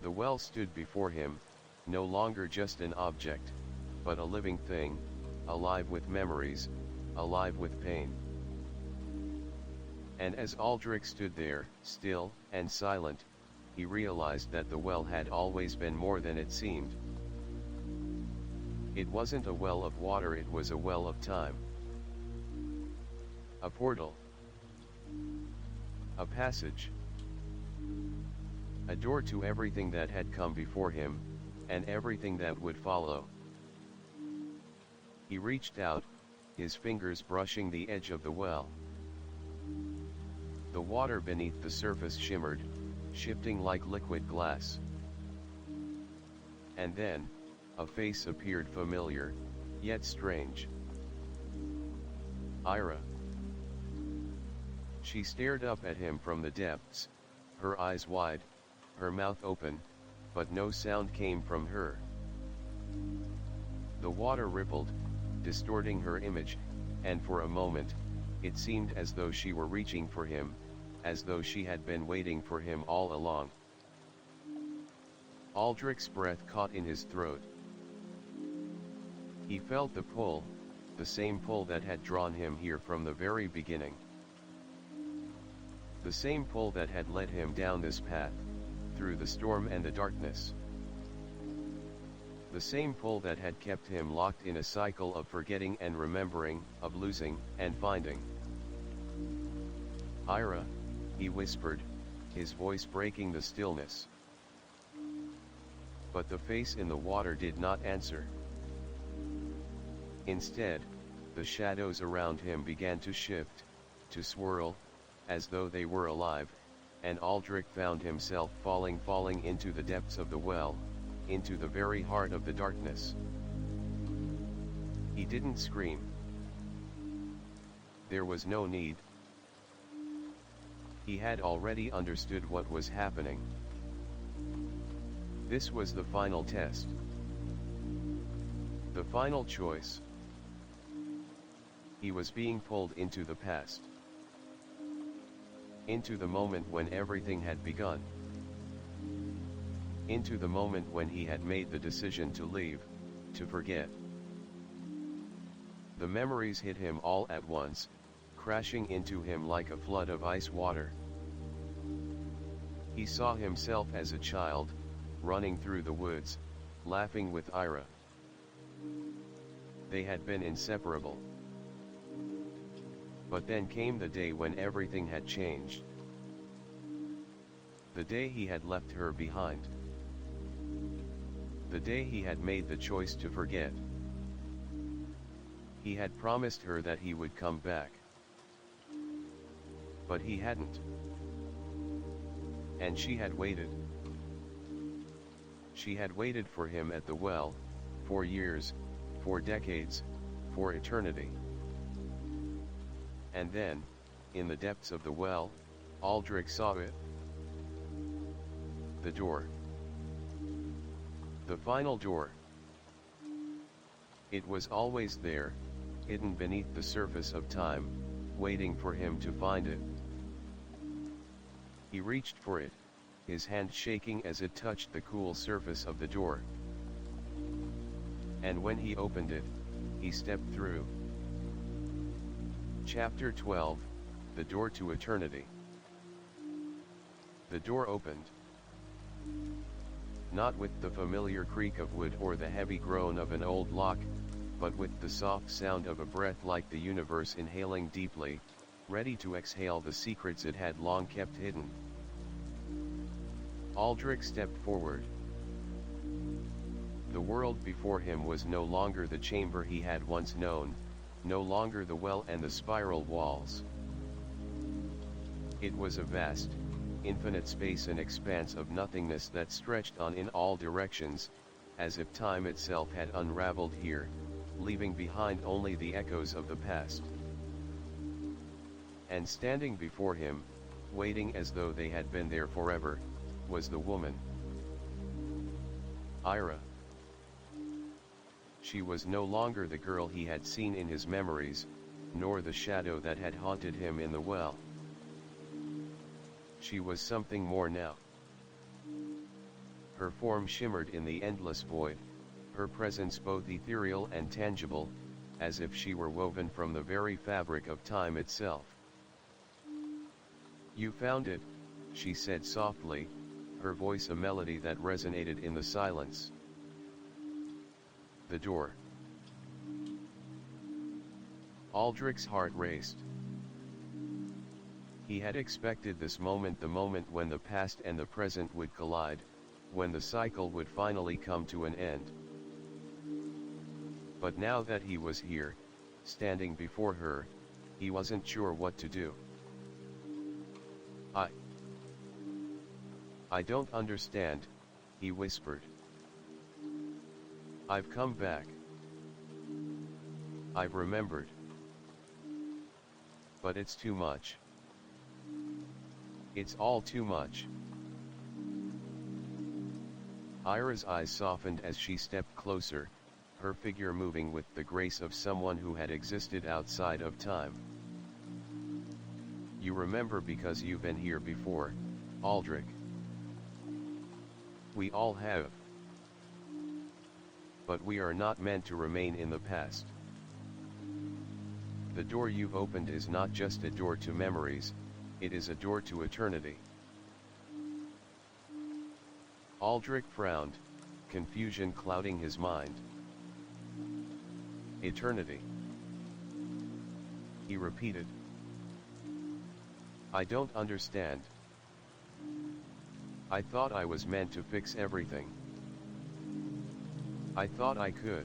The well stood before him, no longer just an object, but a living thing, alive with memories, alive with pain. And as Aldrich stood there, still and silent, he realized that the well had always been more than it seemed. It wasn't a well of water, it was a well of time. A portal. A passage. A door to everything that had come before him, and everything that would follow. He reached out, his fingers brushing the edge of the well. The water beneath the surface shimmered, shifting like liquid glass. And then, a face appeared, familiar, yet strange. "Ira." She stared up at him from the depths, her eyes wide, her mouth open, but no sound came from her. The water rippled, distorting her image, and for a moment, it seemed as though she were reaching for him, as though she had been waiting for him all along. Aldrich's breath caught in his throat. He felt the pull, the same pull that had drawn him here from the very beginning. The same pull that had led him down this path, through the storm and the darkness. The same pull that had kept him locked in a cycle of forgetting and remembering, of losing and finding. "Ira," he whispered, his voice breaking the stillness. But the face in the water did not answer. Instead, the shadows around him began to shift, to swirl, as though they were alive, and Aldrich found himself falling into the depths of the well, into the very heart of the darkness. He didn't scream. There was no need. He had already understood what was happening. This was the final test. The final choice. He was being pulled into the past. Into the moment when everything had begun. Into the moment when he had made the decision to leave, to forget. The memories hit him all at once, crashing into him like a flood of ice water. He saw himself as a child, running through the woods, laughing with Ira. They had been inseparable. But then came the day when everything had changed. The day he had left her behind. The day he had made the choice to forget. He had promised her that he would come back. But he hadn't. And she had waited. She had waited for him at the well, for years, for decades, for eternity. And then, In the depths of the well, Aldrich saw it. The door. The final door. It was always there, hidden beneath the surface of time, waiting for him to find it. He reached for it, his hand shaking as it touched the cool surface of the door. And when he opened it, he stepped through. Chapter 12, The Door to Eternity. The door opened. Not with the familiar creak of wood or the heavy groan of an old lock, but with the soft sound of a breath like the universe inhaling deeply, ready to exhale the secrets it had long kept hidden. Aldrich stepped forward. The world before him was no longer the chamber he had once known, no longer the well and the spiral walls. It was a vast, infinite space and expanse of nothingness that stretched on in all directions, as if time itself had unraveled here, leaving behind only the echoes of the past. And standing before him, waiting as though they had been there forever, was the woman. Ira. She was no longer the girl he had seen in his memories, nor the shadow that had haunted him in the well. She was something more now. Her form shimmered in the endless void, her presence both ethereal and tangible, as if she were woven from the very fabric of time itself. "You found it," she said softly, her voice a melody that resonated in the silence. The door. Aldrich's heart raced. He had expected this moment, the moment when the past and the present would collide, when the cycle would finally come to an end. But now that he was here, standing before her, he wasn't sure what to do. I don't understand," he whispered. "I've come back. I've remembered. But it's too much. It's all too much." Ira's eyes softened as she stepped closer, her figure moving with the grace of someone who had existed outside of time. "You remember because you've been here before, Aldrich. We all have. But we are not meant to remain in the past. The door you've opened is not just a door to memories, it is a door to eternity." Aldrich frowned, confusion clouding his mind. "Eternity," he repeated. "I don't understand. I thought I was meant to fix everything. I thought I could."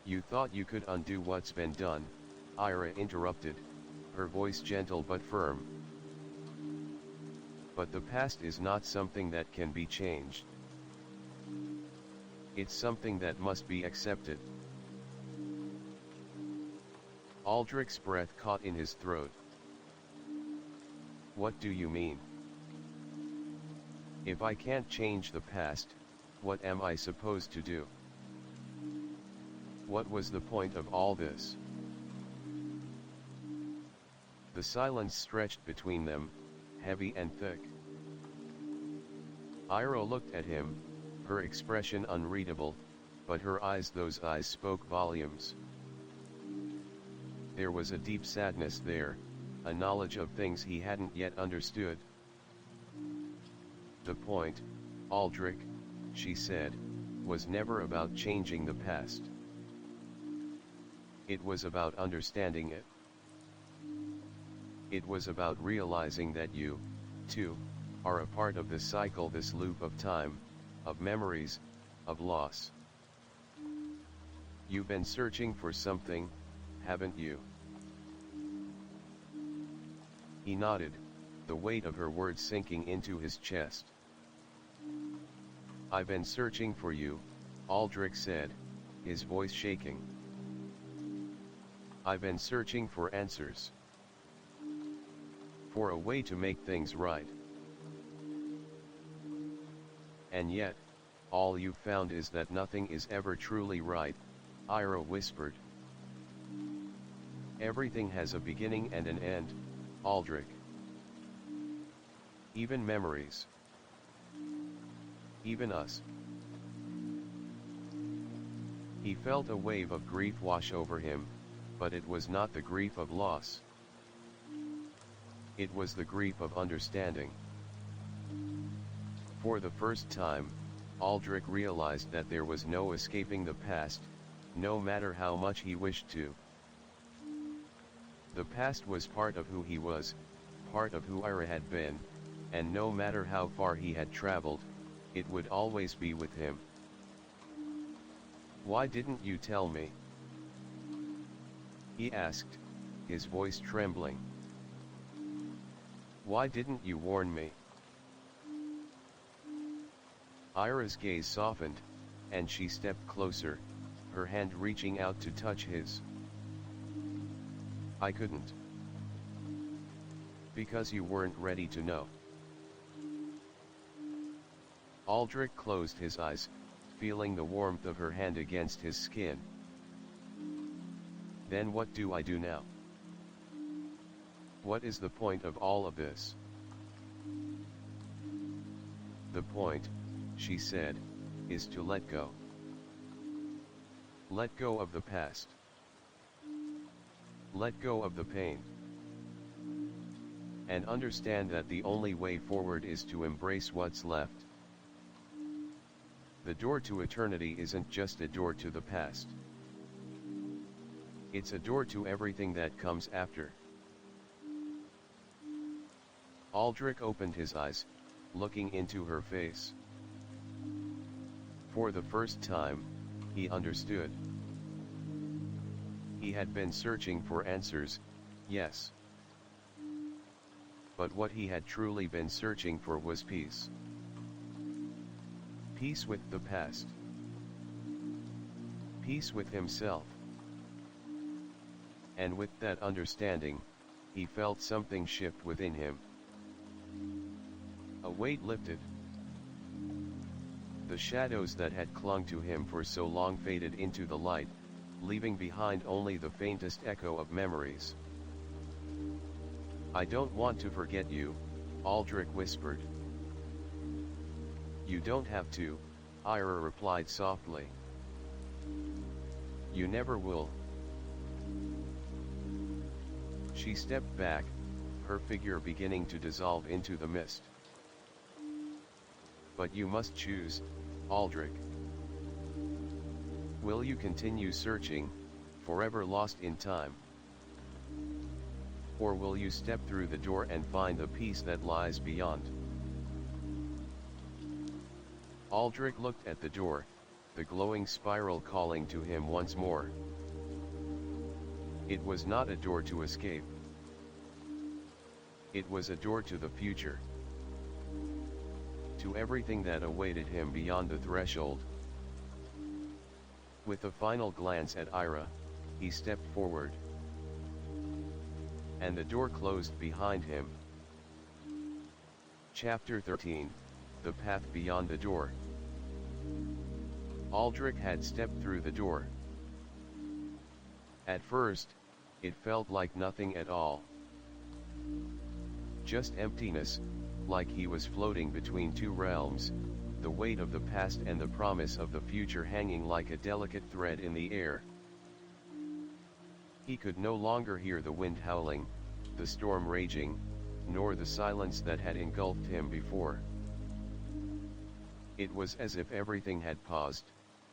"You thought you could undo what's been done," Ira interrupted, her voice gentle but firm. "But the past is not something that can be changed. It's something that must be accepted." Aldrich's breath caught in his throat. "What do you mean? If I can't change the past, what am I supposed to do? What was the point of all this?" The silence stretched between them, heavy and thick. Ira looked at him, her expression unreadable, but her eyes, those eyes spoke volumes. There was a deep sadness there, a knowledge of things he hadn't yet understood. "The point, Aldrich," she said, "was never about changing the past. It was about understanding it. It was about realizing that you, too, are a part of this cycle, this loop of time, of memories, of loss. You've been searching for something, haven't you?" He nodded, the weight of her words sinking into his chest. "I've been searching for you," Aldrich said, his voice shaking. "I've been searching for answers. for a way to make things right. And yet, all you've found is that nothing is ever truly right, Ira whispered. Everything has a beginning and an end, Aldrich. Even memories. Even us. He felt a wave of grief wash over him, but it was not the grief of loss. It was the grief of understanding. For the first time, Aldrich realized that there was no escaping the past, no matter how much he wished to. The past was part of who he was, part of who Ira had been, and no matter how far he had traveled, it would always be with him. "Why didn't you tell me?" he asked, his voice trembling. "Why didn't you warn me?" Ira's gaze softened, and she stepped closer, her hand reaching out to touch his. "I couldn't. Because you weren't ready to know." Aldrich closed his eyes, feeling the warmth of her hand against his skin. "Then what do I do now? What is the point of all of this?" "The point," she said, "is to let go. Let go of the past. Let go of the pain. And understand that the only way forward is to embrace what's left. The door to eternity isn't just a door to the past. It's a door to everything that comes after." Aldrich opened his eyes, looking into her face. For the first time, he understood. He had been searching for answers, yes. But what he had truly been searching for was peace. Peace with the past. Peace with himself. And with that understanding, he felt something shift within him. A weight lifted. The shadows that had clung to him for so long faded into the light, leaving behind only the faintest echo of memories. "I don't want to forget you," Aldrich whispered. "You don't have to," Ira replied softly. "You never will." She stepped back, her figure beginning to dissolve into the mist. "But you must choose, Aldrich. Will you continue searching, forever lost in time? Or will you step through the door and find the peace that lies beyond?" Aldrich looked at the door, the glowing spiral calling to him once more. It was not a door to escape. It was a door to the future. To everything that awaited him beyond the threshold. With a final glance at Ira, he stepped forward. And the door closed behind him. Chapter 13, The Path Beyond the Door. Aldrich had stepped through the door. At first, it felt like nothing at all. Just emptiness, like he was floating between two realms, the weight of the past and the promise of the future hanging like a delicate thread in the air. He could no longer hear the wind howling, the storm raging, nor the silence that had engulfed him before. It was as if everything had paused,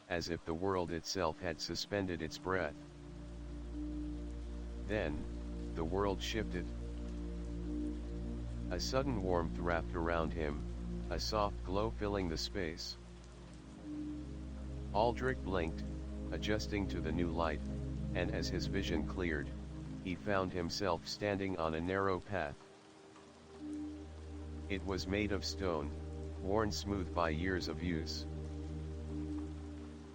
as if the world itself had suspended its breath. Then, the world shifted. A sudden warmth wrapped around him, a soft glow filling the space. Aldrich blinked, adjusting to the new light, and as his vision cleared, he found himself standing on a narrow path. It was made of stone, worn smooth by years of use.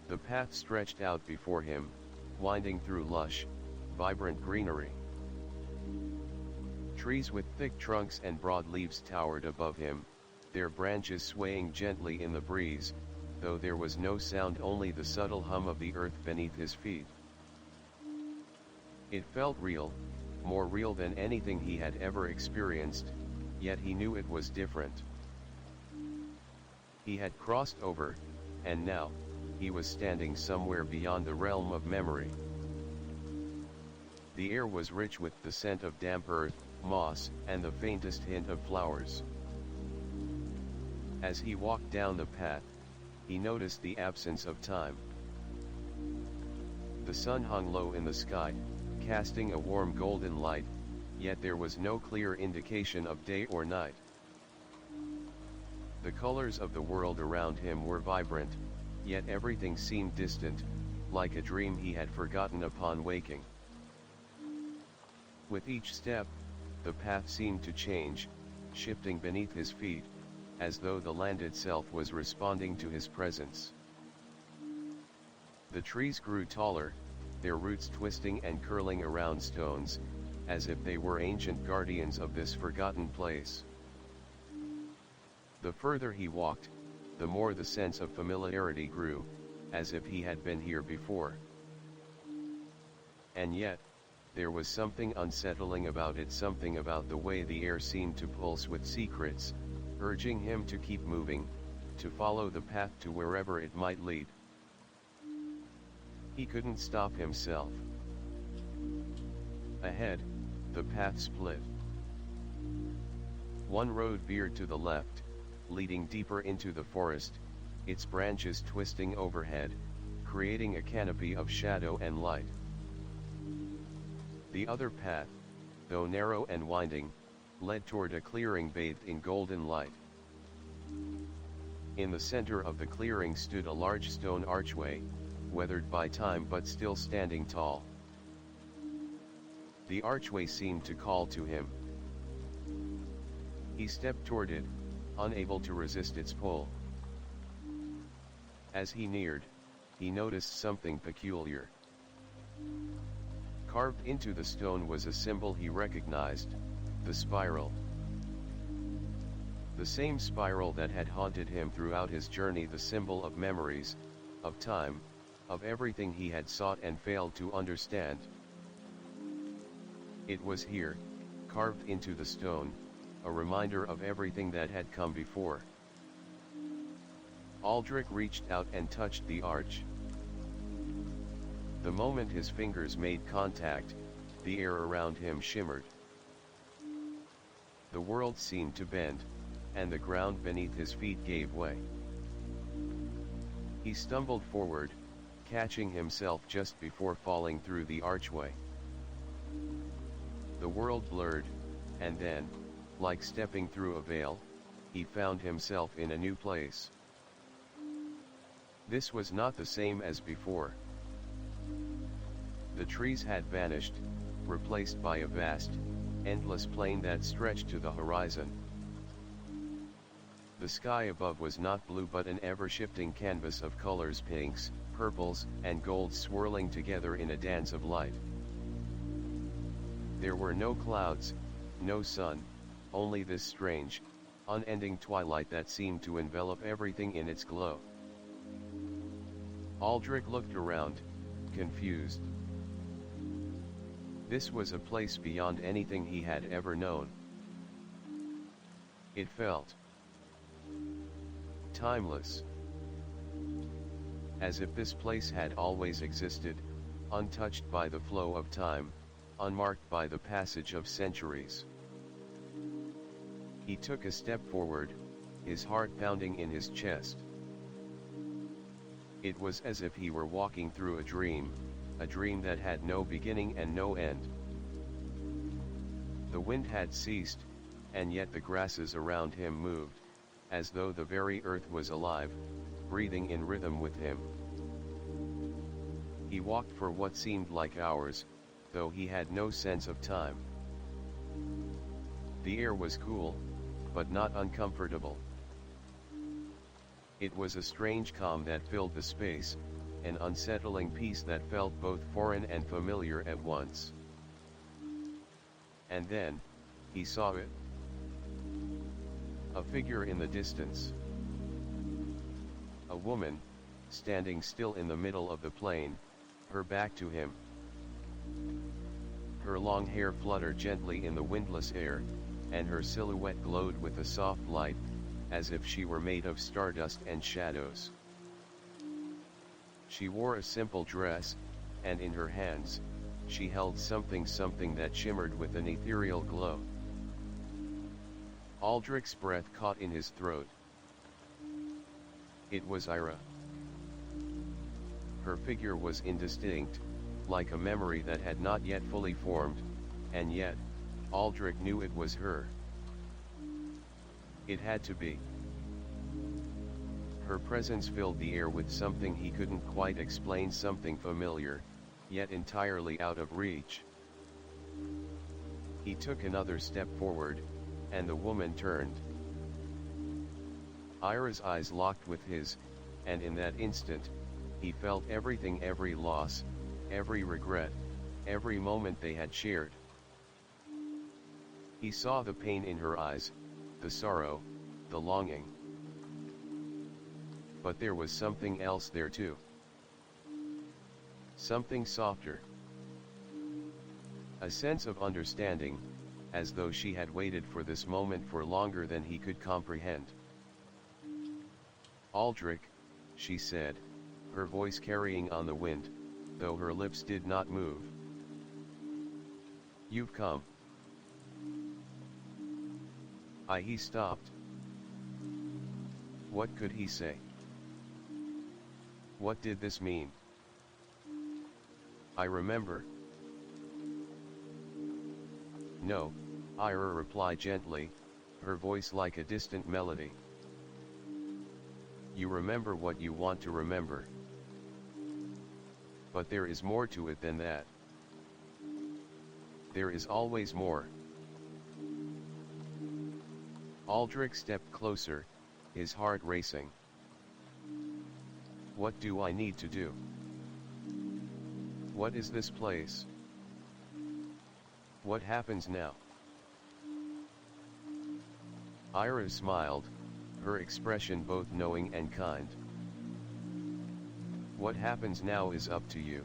The path stretched out before him, winding through lush, vibrant greenery. Trees with thick trunks and broad leaves towered above him, their branches swaying gently in the breeze, though there was no sound, only the subtle hum of the earth beneath his feet. It felt real, more real than anything he had ever experienced, yet he knew it was different. He had crossed over, and now, he was standing somewhere beyond the realm of memory. The air was rich with the scent of damp earth, moss, and the faintest hint of flowers. As he walked down the path, he noticed the absence of time. The sun hung low in the sky, casting a warm golden light, yet there was no clear indication of day or night. The colors of the world around him were vibrant, yet everything seemed distant, like a dream he had forgotten upon waking. With each step, the path seemed to change, shifting beneath his feet, as though the land itself was responding to his presence. The trees grew taller, their roots twisting and curling around stones, as if they were ancient guardians of this forgotten place. The further he walked, the more the sense of familiarity grew, as if he had been here before. And yet, there was something unsettling about it, something about the way the air seemed to pulse with secrets, urging him to keep moving, to follow the path to wherever it might lead. He couldn't stop himself. Ahead, the path split. One road veered to the left, leading deeper into the forest, its branches twisting overhead, creating a canopy of shadow and light. The other path, though narrow and winding, led toward a clearing bathed in golden light. In the center of the clearing stood a large stone archway, weathered by time but still standing tall. The archway seemed to call to him. He stepped toward it, unable to resist its pull. As he neared, he noticed something peculiar. Carved into the stone was a symbol he recognized, the spiral. The same spiral that had haunted him throughout his journey, the symbol of memories, of time, of everything he had sought and failed to understand. It was here, carved into the stone, a reminder of everything that had come before. Aldrich reached out and touched the arch. The moment his fingers made contact, the air around him shimmered. The world seemed to bend, and the ground beneath his feet gave way. He stumbled forward, catching himself just before falling through the archway. The world blurred, and then, like stepping through a veil, he found himself in a new place. This was not the same as before. The trees had vanished, replaced by a vast, endless plain that stretched to the horizon. The sky above was not blue but an ever-shifting canvas of colors, pinks, purples, and golds swirling together in a dance of light. There were no clouds, no sun, only this strange, unending twilight that seemed to envelop everything in its glow. Aldrich looked around, confused. This was a place beyond anything he had ever known. It felt timeless. As if this place had always existed, untouched by the flow of time, unmarked by the passage of centuries. He took a step forward, his heart pounding in his chest. It was as if he were walking through a dream that had no beginning and no end. The wind had ceased, and yet the grasses around him moved, as though the very earth was alive, breathing in rhythm with him. He walked for what seemed like hours, though he had no sense of time. The air was cool, but not uncomfortable. It was a strange calm that filled the space, an unsettling peace that felt both foreign and familiar at once. And then, He saw it. A figure in the distance. A woman, standing still in the middle of the plain, her back to him. Her long hair fluttered gently in the windless air, and her silhouette glowed with a soft light, as if she were made of stardust and shadows. She wore a simple dress, and in her hands, she held something that shimmered with an ethereal glow. Aldrich's breath caught in his throat. It was Ira. Her figure was indistinct, like a memory that had not yet fully formed, and yet, Aldrich knew it was her. It had to be. Her presence filled the air with something he couldn't quite explain, something familiar, yet entirely out of reach. He took another step forward, and the woman turned. Ira's eyes locked with his, and in that instant, he felt everything, every loss, every regret, every moment they had shared. He saw the pain in her eyes, the sorrow, the longing. But there was something else there too. Something softer. A sense of understanding, as though she had waited for this moment for longer than he could comprehend. Aldrich, she said, her voice carrying on the wind, though her lips did not move. You've come. He stopped. What could he say? What did this mean? I remember. No, Ira replied gently, her voice like a distant melody. You remember what you want to remember. But there is more to it than that. There is always more. Aldrich stepped closer, his heart racing. What do I need to do? What is this place? What happens now? Ira smiled, her expression both knowing and kind. What happens now is up to you.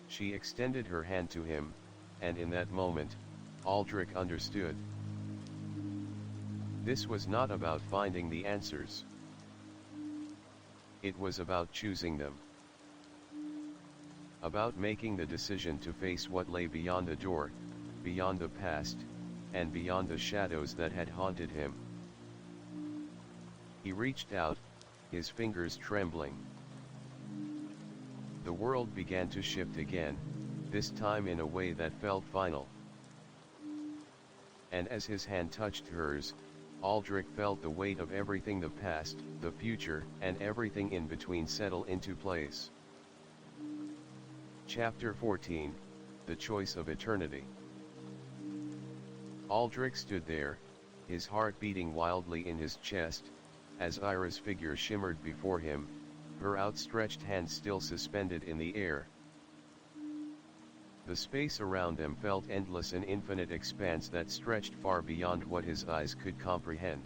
She extended her hand to him, and in that moment, Aldrich understood. This was not about finding the answers. It was about choosing them. About making the decision to face what lay beyond the door, beyond the past, and beyond the shadows that had haunted him. He reached out, his fingers trembling. The world began to shift again, this time in a way that felt final. And as his hand touched hers, Aldrich felt the weight of everything, the past, the future, and everything in between settle into place. Chapter 14, The Choice of Eternity. Aldrich stood there, his heart beating wildly in his chest, as Ira's figure shimmered before him, her outstretched hand still suspended in the air. The space around them felt endless, an infinite expanse that stretched far beyond what his eyes could comprehend.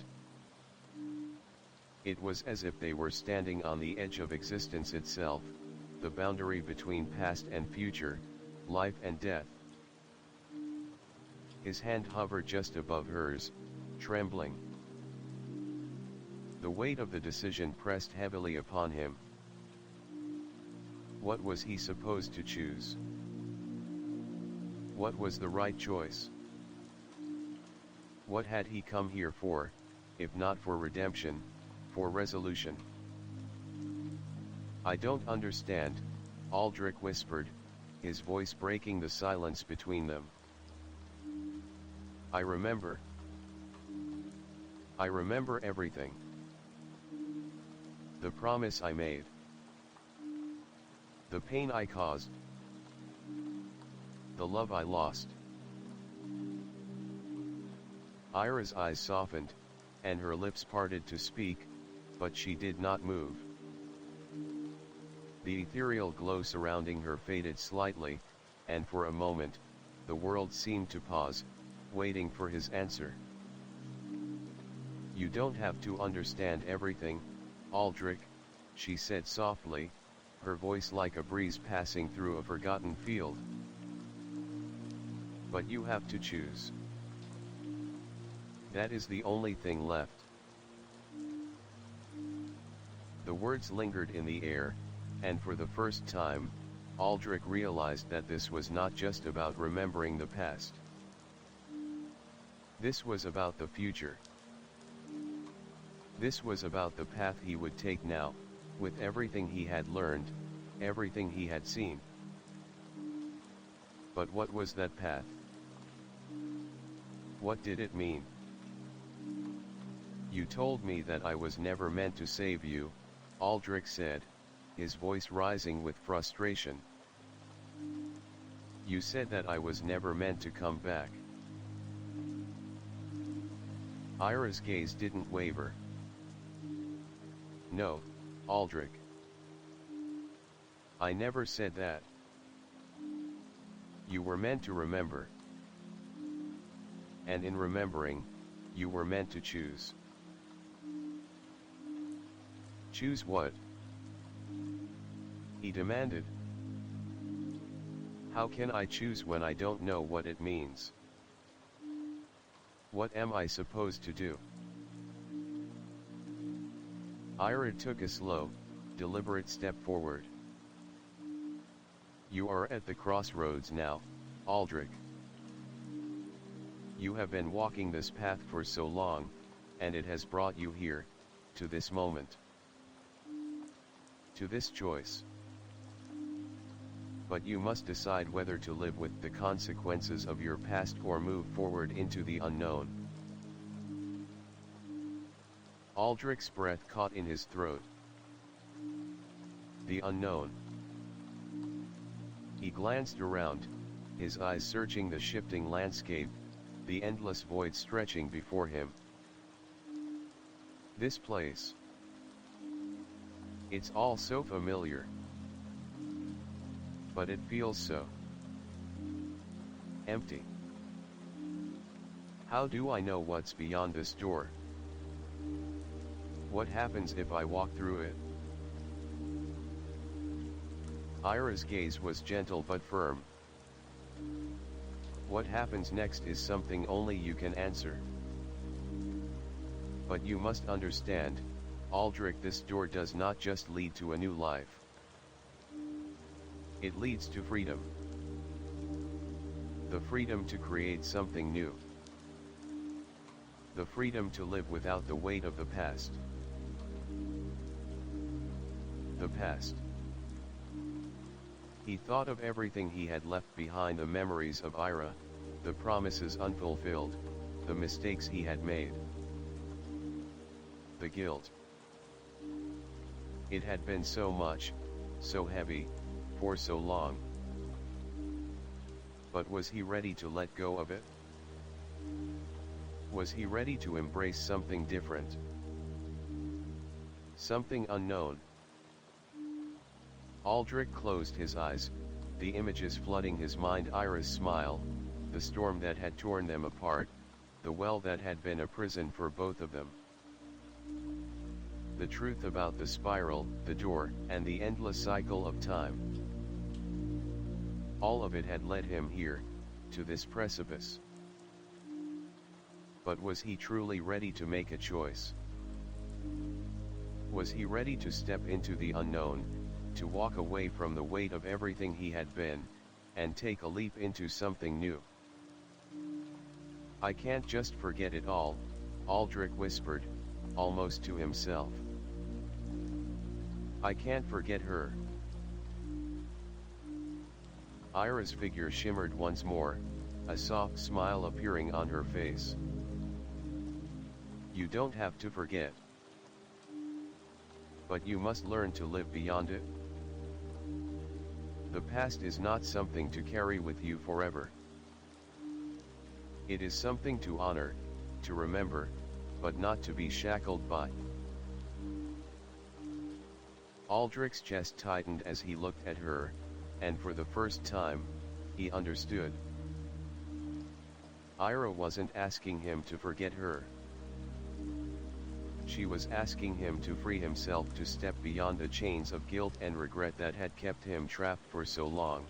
It was as if they were standing on the edge of existence itself, the boundary between past and future, life and death. His hand hovered just above hers, trembling. The weight of the decision pressed heavily upon him. What was he supposed to choose? What was the right choice? What had he come here for, if not for redemption, for resolution? I don't understand, Aldrich whispered, his voice breaking the silence between them. I remember. I remember everything. The promise I made. The pain I caused. The love I lost. Ira's eyes softened, and her lips parted to speak, but she did not move. The ethereal glow surrounding her faded slightly, and for a moment, The world seemed to pause, waiting for his answer. "You don't have to understand everything, Aldrich," she said softly, her voice like a breeze passing through a forgotten field. "But you have to choose. That is the only thing left." The words lingered in the air, and for the first time, Aldrich realized that this was not just about remembering the past. This was about the future. This was about the path he would take now, with everything he had learned, everything he had seen. But what was that path? What did it mean? "You told me that I was never meant to save you," Aldrich said, his voice rising with frustration. "You said that I was never meant to come back." Ira's gaze didn't waver. "No, Aldrich. I never said that. You were meant to remember. And in remembering, you were meant to choose." "Choose what?" he demanded. "How can I choose when I don't know what it means? What am I supposed to do?" Ira took a slow, deliberate step forward. "You are at the crossroads now, Aldrich. You have been walking this path for so long, and it has brought you here, to this moment. To this choice. But you must decide whether to live with the consequences of your past or move forward into the unknown." Aldrich's breath caught in his throat. The unknown. He glanced around, his eyes searching the shifting landscape, the endless void stretching before him. This place. It's all so familiar. But it feels so empty. How do I know what's beyond this door? What happens if I walk through it? Ira's gaze was gentle but firm. What happens next is something only you can answer. But you must understand, Aldrich, this door does not just lead to a new life. It leads to freedom. The freedom to create something new. The freedom to live without the weight of the past. The past. He thought of everything he had left behind, the memories of Ira, the promises unfulfilled, the mistakes he had made. The guilt. It had been so much, so heavy, for so long. But was he ready to let go of it? Was he ready to embrace something different? Something unknown? Aldrich closed his eyes, the images flooding his mind: Ira's smile, the storm that had torn them apart, the well that had been a prison for both of them. The truth about the spiral, the door, and the endless cycle of time. All of it had led him here, to this precipice. But was he truly ready to make a choice? Was he ready to step into the unknown, to walk away from the weight of everything he had been, and take a leap into something new? "I can't just forget it all," Aldrich whispered, almost to himself. "I can't forget her." Ira's figure shimmered once more, a soft smile appearing on her face. "You don't have to forget. But you must learn to live beyond it. The past is not something to carry with you forever. It is something to honor, to remember, but not to be shackled by." Aldrich's chest tightened as he looked at her, and for the first time, he understood. Ira wasn't asking him to forget her. She was asking him to free himself, to step beyond the chains of guilt and regret that had kept him trapped for so long.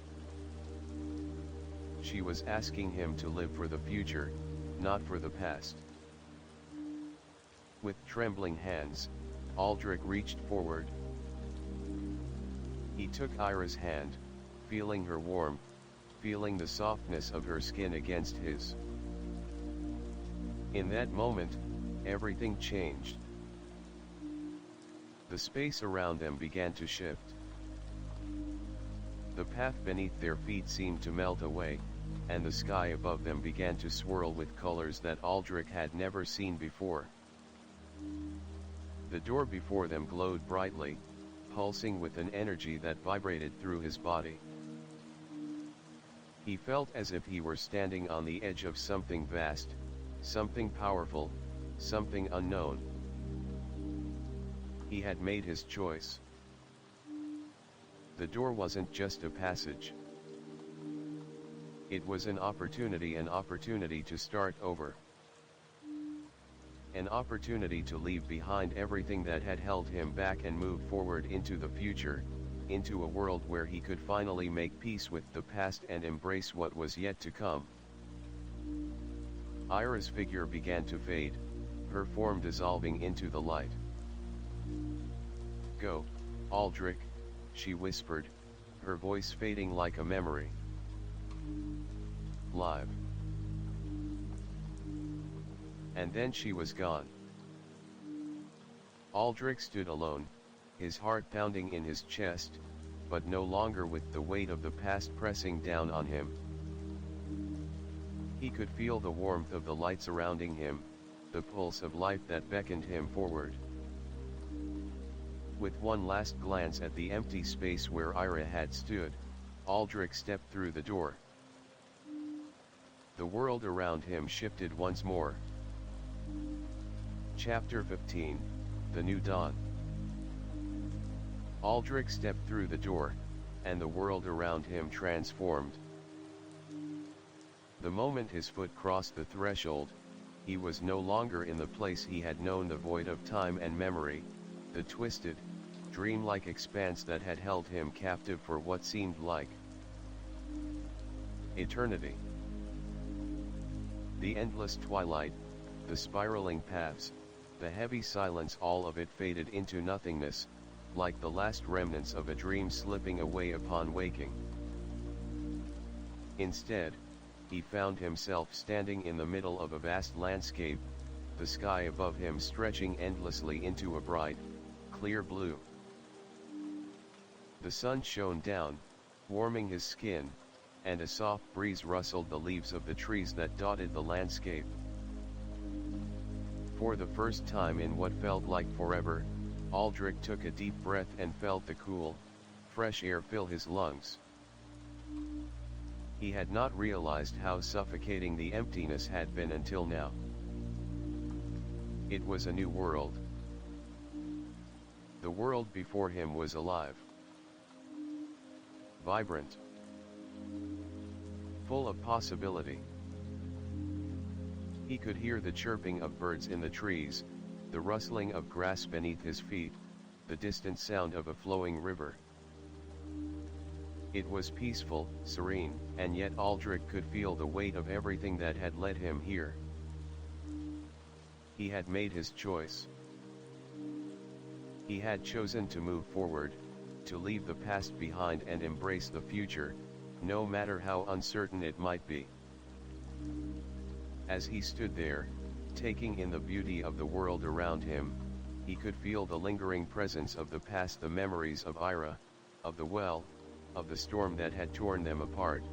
She was asking him to live for the future, not for the past. With trembling hands, Aldrich reached forward. He took Ira's hand, feeling her warmth, feeling the softness of her skin against his. In that moment, everything changed. The space around them began to shift. The path beneath their feet seemed to melt away, and the sky above them began to swirl with colors that Aldrich had never seen before. The door before them glowed brightly, pulsing with an energy that vibrated through his body. He felt as if he were standing on the edge of something vast, something powerful, something unknown. He had made his choice. The door wasn't just a passage. It was an opportunity to start over. An opportunity to leave behind everything that had held him back and move forward into the future, into a world where he could finally make peace with the past and embrace what was yet to come. Ira's figure began to fade, her form dissolving into the light. "Go, Aldrich," she whispered, her voice fading like a memory. "Live." And then she was gone. Aldrich stood alone, his heart pounding in his chest, but no longer with the weight of the past pressing down on him. He could feel the warmth of the light surrounding him, the pulse of life that beckoned him forward. With one last glance at the empty space where Ira had stood, Aldrich stepped through the door. The world around him shifted once more. Chapter 15, The New Dawn. Aldrich stepped through the door, and the world around him transformed. The moment his foot crossed the threshold, he was no longer in the place he had known, the void of time and memory, the twisted, dreamlike expanse that had held him captive for what seemed like eternity. The endless twilight, the spiraling paths, the heavy silence, all of it faded into nothingness, like the last remnants of a dream slipping away upon waking. Instead, he found himself standing in the middle of a vast landscape, the sky above him stretching endlessly into a bright, clear blue. The sun shone down, warming his skin, and a soft breeze rustled the leaves of the trees that dotted the landscape. For the first time in what felt like forever, Aldrich took a deep breath and felt the cool, fresh air fill his lungs. He had not realized how suffocating the emptiness had been until now. It was a new world. The world before him was alive, vibrant, full of possibility. He could hear the chirping of birds in the trees, the rustling of grass beneath his feet, the distant sound of a flowing river. It was peaceful, serene, and yet Aldrich could feel the weight of everything that had led him here. He had made his choice. He had chosen to move forward, to leave the past behind and embrace the future, no matter how uncertain it might be. As he stood there, taking in the beauty of the world around him, he could feel the lingering presence of the past, the memories of Ira, of the well, of the storm that had torn them apart.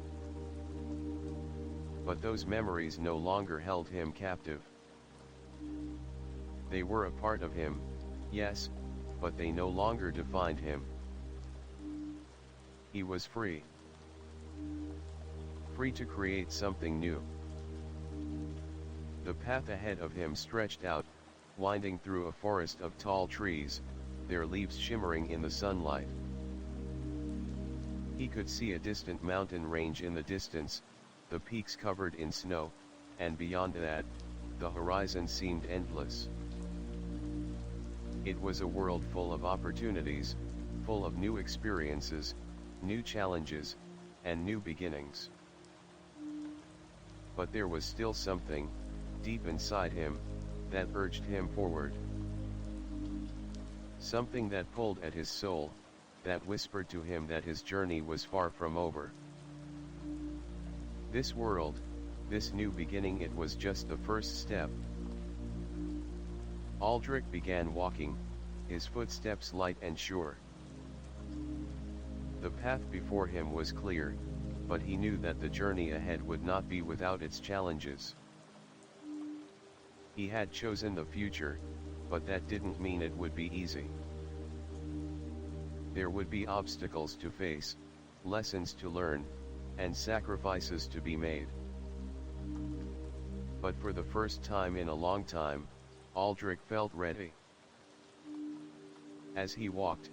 But those memories no longer held him captive. They were a part of him, yes, but they no longer defined him. He was free. Free to create something new. The path ahead of him stretched out, winding through a forest of tall trees, their leaves shimmering in the sunlight. He could see a distant mountain range in the distance, the peaks covered in snow, and beyond that, the horizon seemed endless. It was a world full of opportunities, full of new experiences, new challenges, and new beginnings. But there was still something, deep inside him, that urged him forward. Something that pulled at his soul, that whispered to him that his journey was far from over. This world, this new beginning, it was just the first step. Aldrich began walking, his footsteps light and sure. The path before him was clear, but he knew that the journey ahead would not be without its challenges. He had chosen the future, but that didn't mean it would be easy. There would be obstacles to face, lessons to learn, and sacrifices to be made. But for the first time in a long time, Aldrich felt ready. As he walked,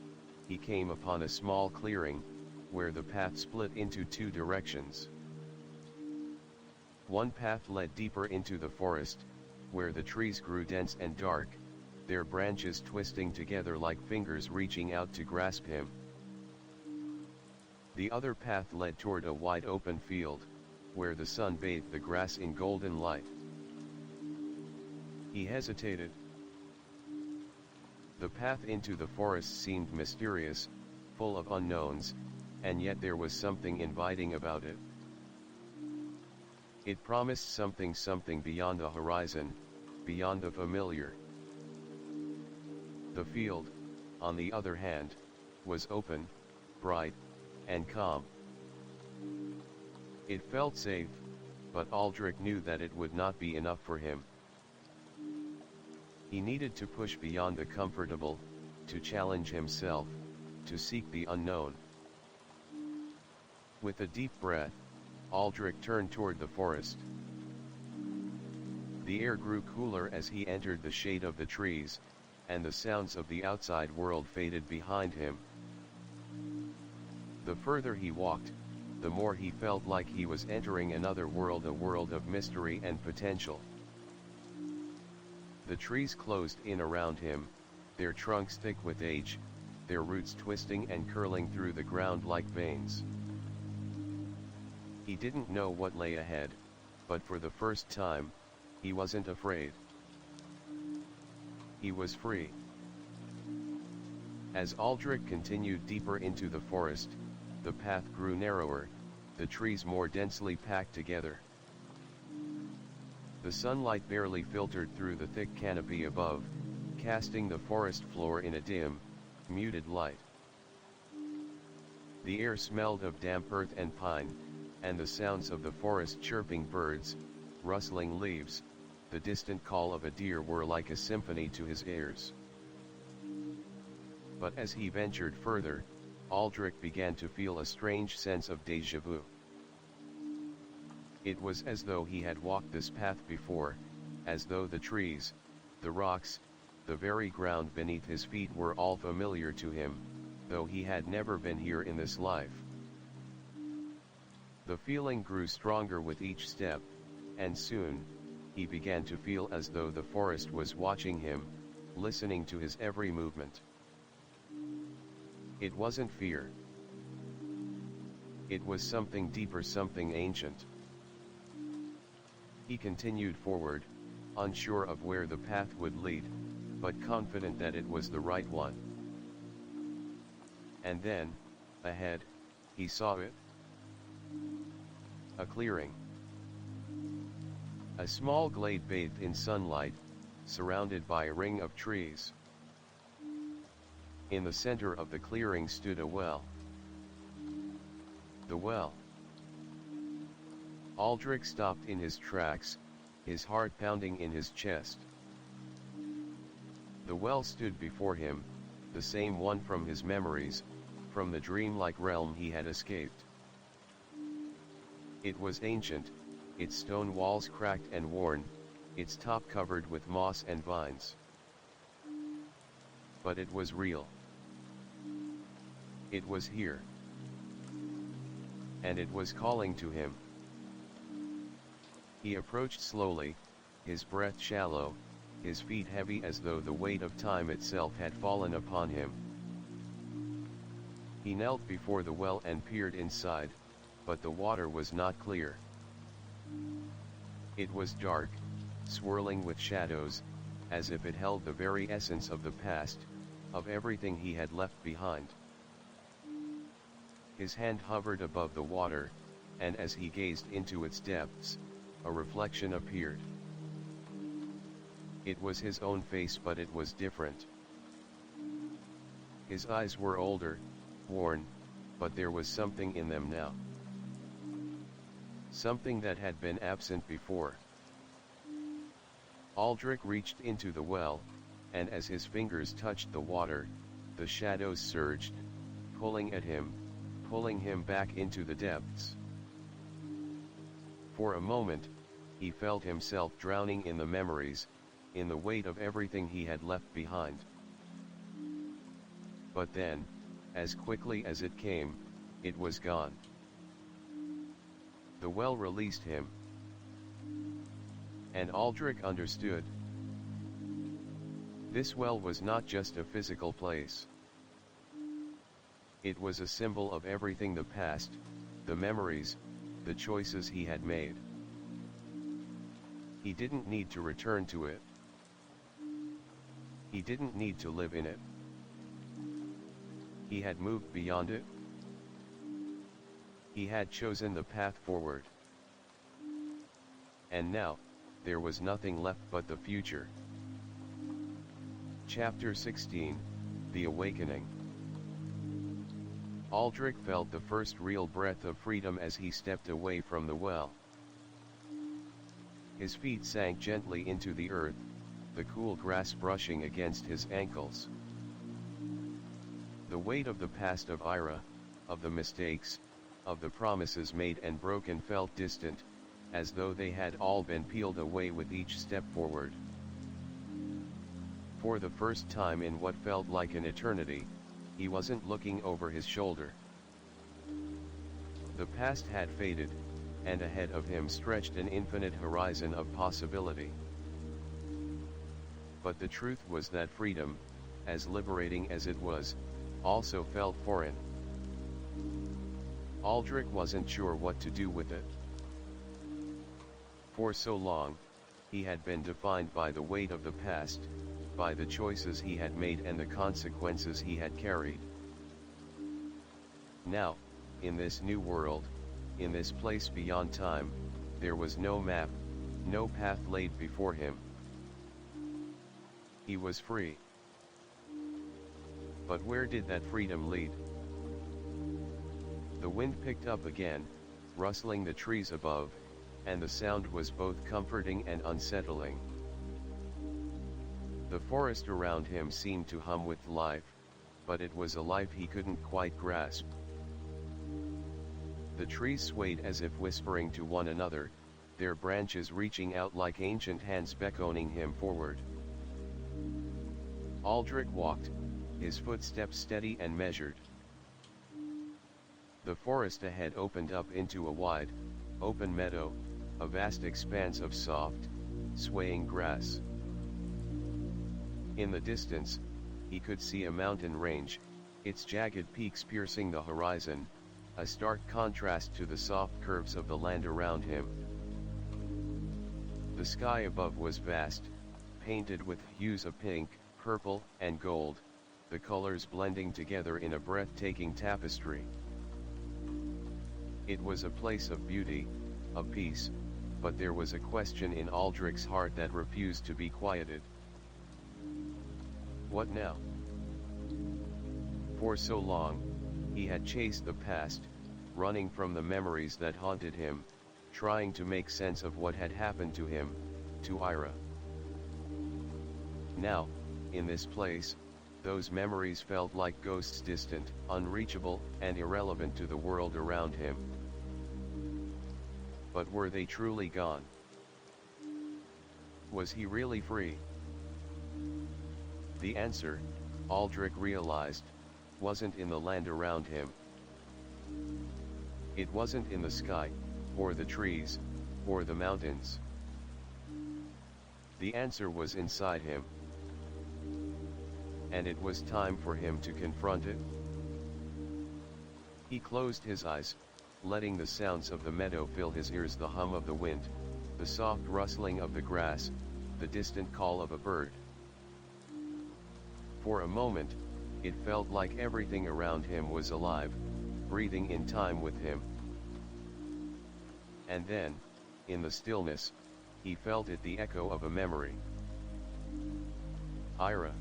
he came upon a small clearing, where the path split into two directions. One path led deeper into the forest, where the trees grew dense and dark, their branches twisting together like fingers reaching out to grasp him. The other path led toward a wide open field, where the sun bathed the grass in golden light. He hesitated. The path into the forest seemed mysterious, full of unknowns, and yet there was something inviting about it. It promised something beyond the horizon, beyond the familiar. The field, on the other hand, was open, bright, and calm. It felt safe, but Aldrich knew that it would not be enough for him. He needed to push beyond the comfortable, to challenge himself, to seek the unknown. With a deep breath, Aldrich turned toward the forest. The air grew cooler as he entered the shade of the trees, and the sounds of the outside world faded behind him. The further he walked, the more he felt like he was entering another world, a world of mystery and potential. The trees closed in around him, their trunks thick with age, their roots twisting and curling through the ground like veins. He didn't know what lay ahead, but for the first time, he wasn't afraid. He was free. As Aldrich continued deeper into the forest, the path grew narrower, the trees more densely packed together. The sunlight barely filtered through the thick canopy above, casting the forest floor in a dim, muted light. The air smelled of damp earth and pine, and the sounds of the forest chirping birds, rustling leaves, the distant call of a deer were like a symphony to his ears. But as he ventured further, Aldrich began to feel a strange sense of déjà vu. It was as though he had walked this path before, as though the trees, the rocks, the very ground beneath his feet were all familiar to him, though he had never been here in this life. The feeling grew stronger with each step, and soon, he began to feel as though the forest was watching him, listening to his every movement. It wasn't fear. It was something deeper, something ancient. He continued forward, unsure of where the path would lead, but confident that it was the right one. And then, ahead, he saw it. A clearing. A small glade bathed in sunlight, surrounded by a ring of trees. In the center of the clearing stood a well. The well. Aldrich stopped in his tracks, his heart pounding in his chest. The well stood before him, the same one from his memories, from the dreamlike realm he had escaped. It was ancient, its stone walls cracked and worn, its top covered with moss and vines. But it was real. It was here. And it was calling to him. He approached slowly, his breath shallow, his feet heavy as though the weight of time itself had fallen upon him. He knelt before the well and peered inside, but the water was not clear. It was dark, swirling with shadows, as if it held the very essence of the past, of everything he had left behind. His hand hovered above the water, and as he gazed into its depths, a reflection appeared. It was his own face, but it was different. His eyes were older, worn, but there was something in them now. Something that had been absent before. Aldrich reached into the well, and as his fingers touched the water, the shadows surged, pulling at him, pulling him back into the depths. For a moment, he felt himself drowning in the memories, in the weight of everything he had left behind. But then, as quickly as it came, it was gone. The well released him. And Aldrich understood. This well was not just a physical place. It was a symbol of everything: the past, the memories, the choices he had made. He didn't need to return to it. He didn't need to live in it. He had moved beyond it. He had chosen the path forward. And now, there was nothing left but the future. Chapter 16, The Awakening. Aldrich felt the first real breath of freedom as he stepped away from the well. His feet sank gently into the earth, the cool grass brushing against his ankles. The weight of the past, of Ira, of the mistakes, of the promises made and broken, felt distant, as though they had all been peeled away with each step forward. For the first time in what felt like an eternity, he wasn't looking over his shoulder. The past had faded, and ahead of him stretched an infinite horizon of possibility. But the truth was that freedom, as liberating as it was, also felt foreign. Aldrich wasn't sure what to do with it. For so long, he had been defined by the weight of the past, by the choices he had made and the consequences he had carried. Now, in this new world, in this place beyond time, there was no map, no path laid before him. He was free. But where did that freedom lead? The wind picked up again, rustling the trees above, and the sound was both comforting and unsettling. The forest around him seemed to hum with life, but it was a life he couldn't quite grasp. The trees swayed as if whispering to one another, their branches reaching out like ancient hands beckoning him forward. Aldrich walked, his footsteps steady and measured. The forest ahead opened up into a wide, open meadow, a vast expanse of soft, swaying grass. In the distance, he could see a mountain range, its jagged peaks piercing the horizon, a stark contrast to the soft curves of the land around him. The sky above was vast, painted with hues of pink, purple, and gold, the colors blending together in a breathtaking tapestry. It was a place of beauty, of peace, but there was a question in Aldrich's heart that refused to be quieted. What now? For so long, he had chased the past, running from the memories that haunted him, trying to make sense of what had happened to him, to Ira. Now, in this place, those memories felt like ghosts, distant, unreachable, and irrelevant to the world around him. But were they truly gone? Was he really free? The answer, Aldrich realized, wasn't in the land around him. It wasn't in the sky, or the trees, or the mountains? The answer was inside him. And it was time for him to confront it. He closed his eyes, letting the sounds of the meadow fill his ears, the hum of the wind, the soft rustling of the grass, the distant call of a bird. For a moment, it felt like everything around him was alive, breathing in time with him. And then, in the stillness, he felt it, the echo of a memory. Ira.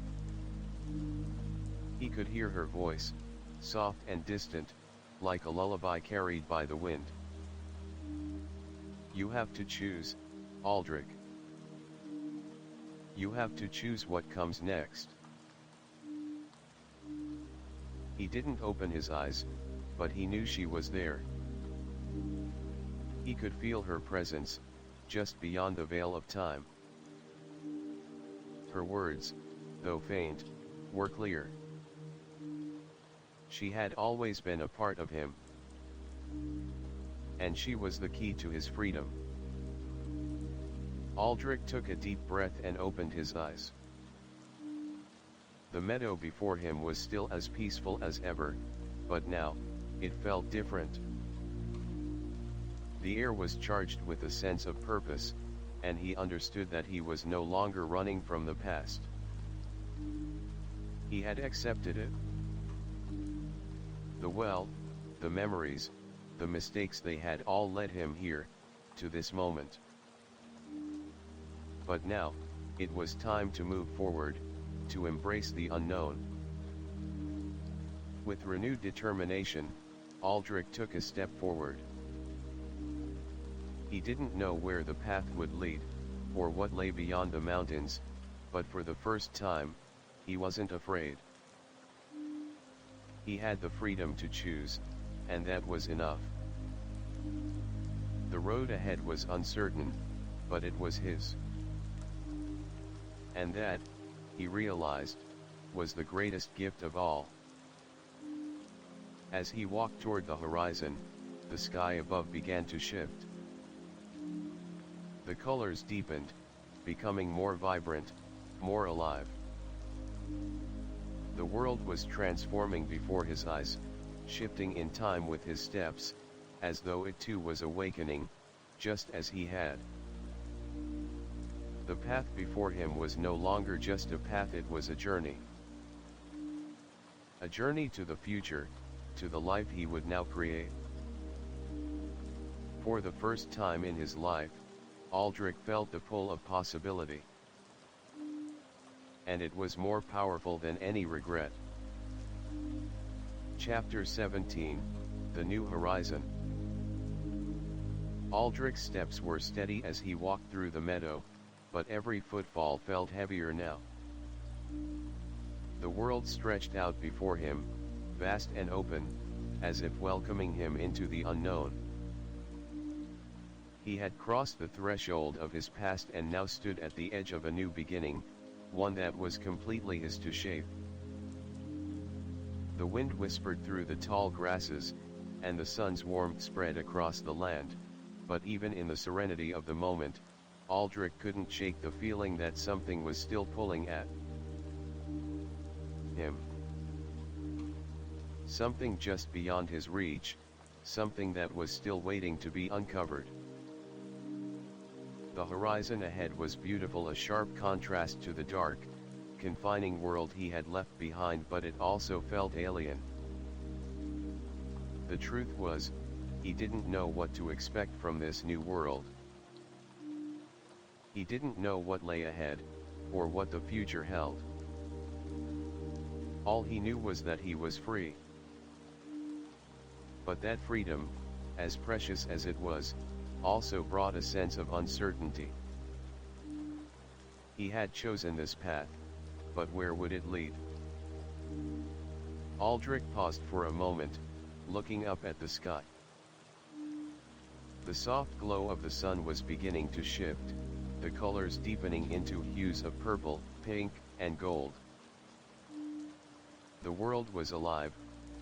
He could hear her voice, soft and distant, like a lullaby carried by the wind. You have to choose, Aldrich. You have to choose what comes next. He didn't open his eyes, but he knew she was there. He could feel her presence, just beyond the veil of time. Her words, though faint, were clear. She had always been a part of him. And she was the key to his freedom. Aldrich took a deep breath and opened his eyes. The meadow before him was still as peaceful as ever, but now, it felt different. The air was charged with a sense of purpose, and he understood that he was no longer running from the past. He had accepted it. The well, the memories, the mistakes, they had all led him here, to this moment. But now, it was time to move forward, to embrace the unknown. With renewed determination, Aldrich took a step forward. He didn't know where the path would lead, or what lay beyond the mountains, but for the first time, he wasn't afraid. He had the freedom to choose, and that was enough. The road ahead was uncertain, but it was his. And that, he realized, was the greatest gift of all. As he walked toward the horizon, the sky above began to shift. The colors deepened, becoming more vibrant, more alive. The world was transforming before his eyes, shifting in time with his steps, as though it too was awakening, just as he had. The path before him was no longer just a path, it was a journey. A journey to the future, to the life he would now create. For the first time in his life, Aldrich felt the pull of possibility. And it was more powerful than any regret. Chapter 17, The New Horizon. Aldrich's steps were steady as he walked through the meadow, but every footfall felt heavier now. The world stretched out before him, vast and open, as if welcoming him into the unknown. He had crossed the threshold of his past and now stood at the edge of a new beginning, one that was completely his to shape. The wind whispered through the tall grasses, and the sun's warmth spread across the land, but even in the serenity of the moment, Aldrich couldn't shake the feeling that something was still pulling at him. Something just beyond his reach, something that was still waiting to be uncovered. The horizon ahead was beautiful, a sharp contrast to the dark, confining world he had left behind, but it also felt alien. The truth was, he didn't know what to expect from this new world. He didn't know what lay ahead, or what the future held. All he knew was that he was free. But that freedom, as precious as it was, also brought a sense of uncertainty. He had chosen this path, but where would it lead? Aldrich paused for a moment, looking up at the sky. The soft glow of the sun was beginning to shift, the colors deepening into hues of purple, pink, and gold. The world was alive,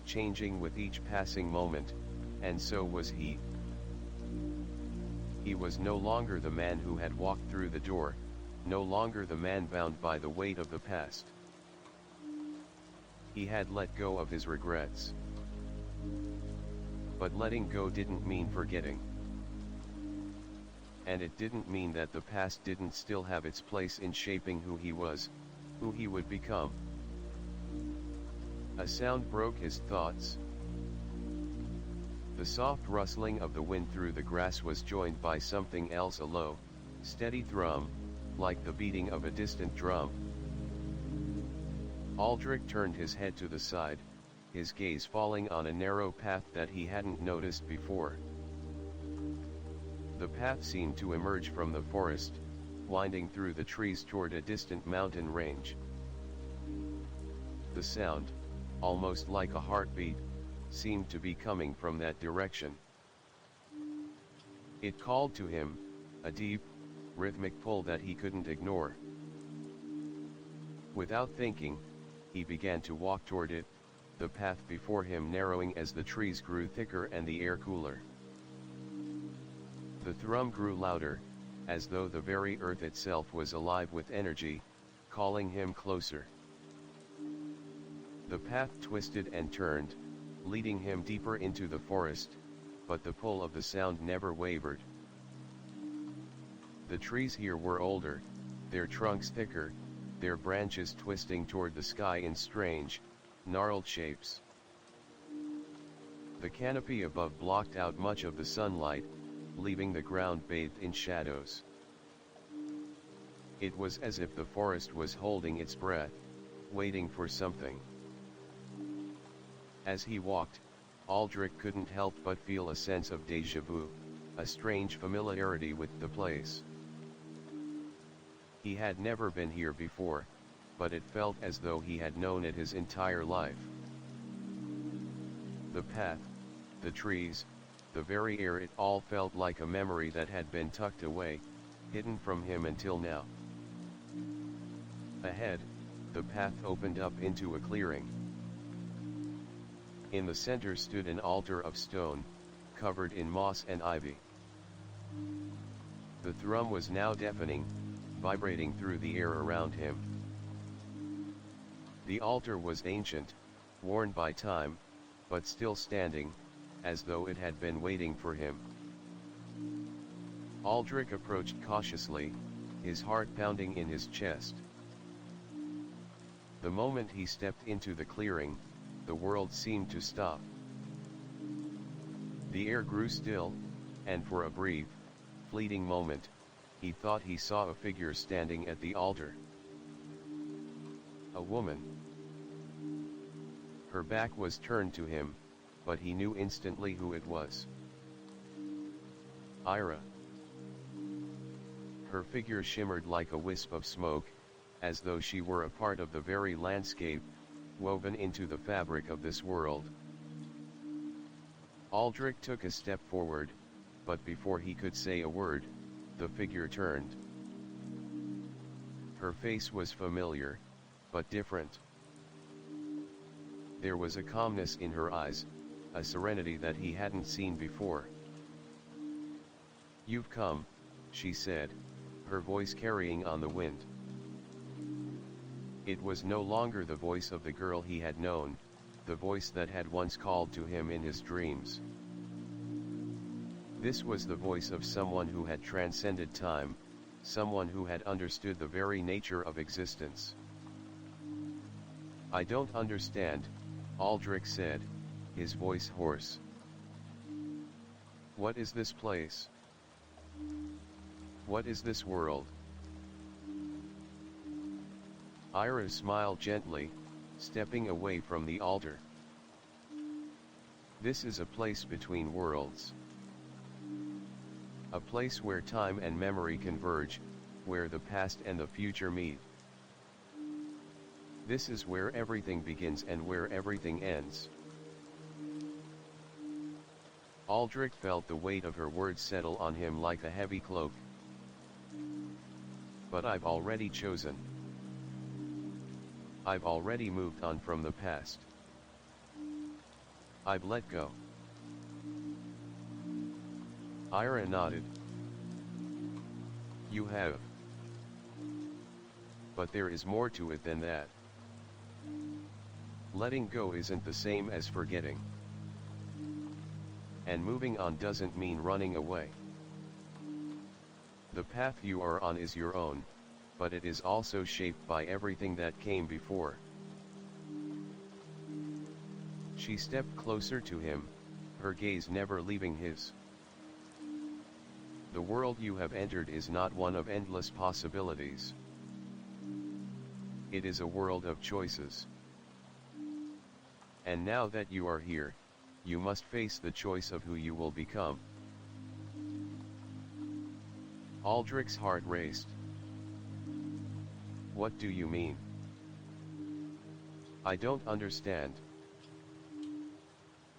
changing with each passing moment, and so was he. He was no longer the man who had walked through the door, no longer the man bound by the weight of the past. He had let go of his regrets. But letting go didn't mean forgetting. And it didn't mean that the past didn't still have its place in shaping who he was, who he would become. A sound broke his thoughts. The soft rustling of the wind through the grass was joined by something else, a low, steady thrum, like the beating of a distant drum. Aldrich turned his head to the side, his gaze falling on a narrow path that he hadn't noticed before. The path seemed to emerge from the forest, winding through the trees toward a distant mountain range. The sound, almost like a heartbeat, seemed to be coming from that direction. It called to him, a deep, rhythmic pull that he couldn't ignore. Without thinking, he began to walk toward it, the path before him narrowing as the trees grew thicker and the air cooler. The thrum grew louder, as though the very earth itself was alive with energy, calling him closer. The path twisted and turned, leading him deeper into the forest, but the pull of the sound never wavered. The trees here were older, their trunks thicker, their branches twisting toward the sky in strange, gnarled shapes. The canopy above blocked out much of the sunlight, leaving the ground bathed in shadows. It was as if the forest was holding its breath, waiting for something. As he walked, Aldrich couldn't help but feel a sense of déjà vu, a strange familiarity with the place. He had never been here before, but it felt as though he had known it his entire life. The path, the trees, the very air, it all felt like a memory that had been tucked away, hidden from him until now. Ahead, the path opened up into a clearing. In the center stood an altar of stone, covered in moss and ivy. The thrum was now deafening, vibrating through the air around him. The altar was ancient, worn by time, but still standing, as though it had been waiting for him. Aldrich approached cautiously, his heart pounding in his chest. The moment he stepped into the clearing, the world seemed to stop. The air grew still, and for a brief, fleeting moment, he thought he saw a figure standing at the altar. A woman. Her back was turned to him, but he knew instantly who it was. Ira. Her figure shimmered like a wisp of smoke, as though she were a part of the very landscape, woven into the fabric of this world. Aldrich took a step forward, but before he could say a word, the figure turned. Her face was familiar, but different. There was a calmness in her eyes, a serenity that he hadn't seen before. "You've come," she said, her voice carrying on the wind. It was no longer the voice of the girl he had known, the voice that had once called to him in his dreams. This was the voice of someone who had transcended time, someone who had understood the very nature of existence. "I don't understand," Aldrich said, his voice hoarse. "What is this place? What is this world?" Ira smiled gently, stepping away from the altar. "This is a place between worlds. A place where time and memory converge, where the past and the future meet. This is where everything begins and where everything ends." Aldrich felt the weight of her words settle on him like a heavy cloak. "But I've already chosen. I've already moved on from the past. I've let go." Ira nodded. You have. But there is more to it than that. Letting go isn't the same as forgetting. And moving on doesn't mean running away. The path you are on is your own, but it is also shaped by everything that came before. She stepped closer to him, her gaze never leaving his. The world you have entered is not one of endless possibilities. It is a world of choices. And now that you are here, you must face the choice of who you will become. Aldrich's heart raced. What do you mean? I don't understand.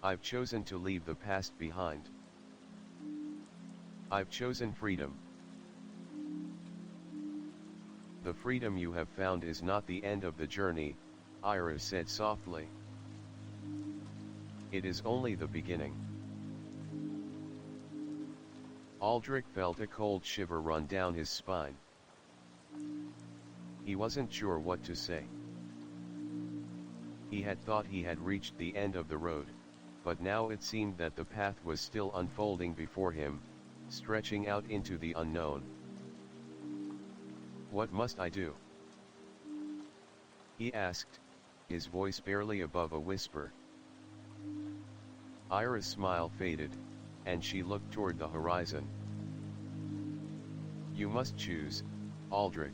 I've chosen to leave the past behind. I've chosen freedom. The freedom you have found is not the end of the journey, Iris said softly. It is only the beginning. Aldrich felt a cold shiver run down his spine. He wasn't sure what to say. He had thought he had reached the end of the road, but now it seemed that the path was still unfolding before him, stretching out into the unknown. What must I do? He asked, his voice barely above a whisper. Iris' smile faded, and she looked toward the horizon. You must choose, Aldrich.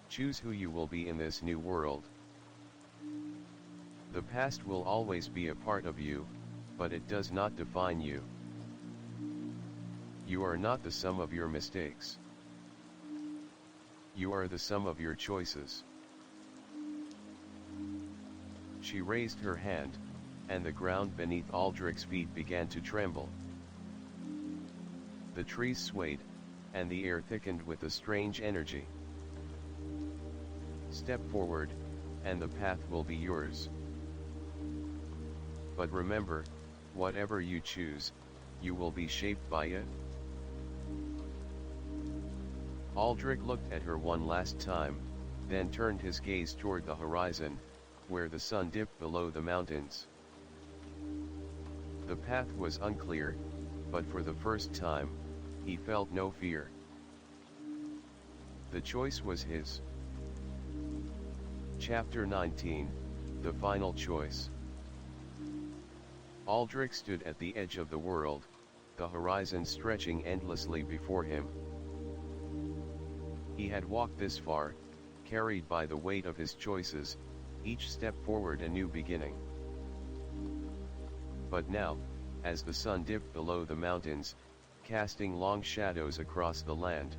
Choose who you will be in this new world. The past will always be a part of you, but it does not define you. You are not the sum of your mistakes. You are the sum of your choices. She raised her hand, and the ground beneath Aldrich's feet began to tremble. The trees swayed, and the air thickened with a strange energy. Step forward, and the path will be yours. But remember, whatever you choose, you will be shaped by it. Aldrich looked at her one last time, then turned his gaze toward the horizon, where the sun dipped below the mountains. The path was unclear, but for the first time, he felt no fear. The choice was his. Chapter 19, The Final Choice. Aldrich stood at the edge of the world, the horizon stretching endlessly before him. He had walked this far, carried by the weight of his choices, each step forward a new beginning. But now, as the sun dipped below the mountains, casting long shadows across the land,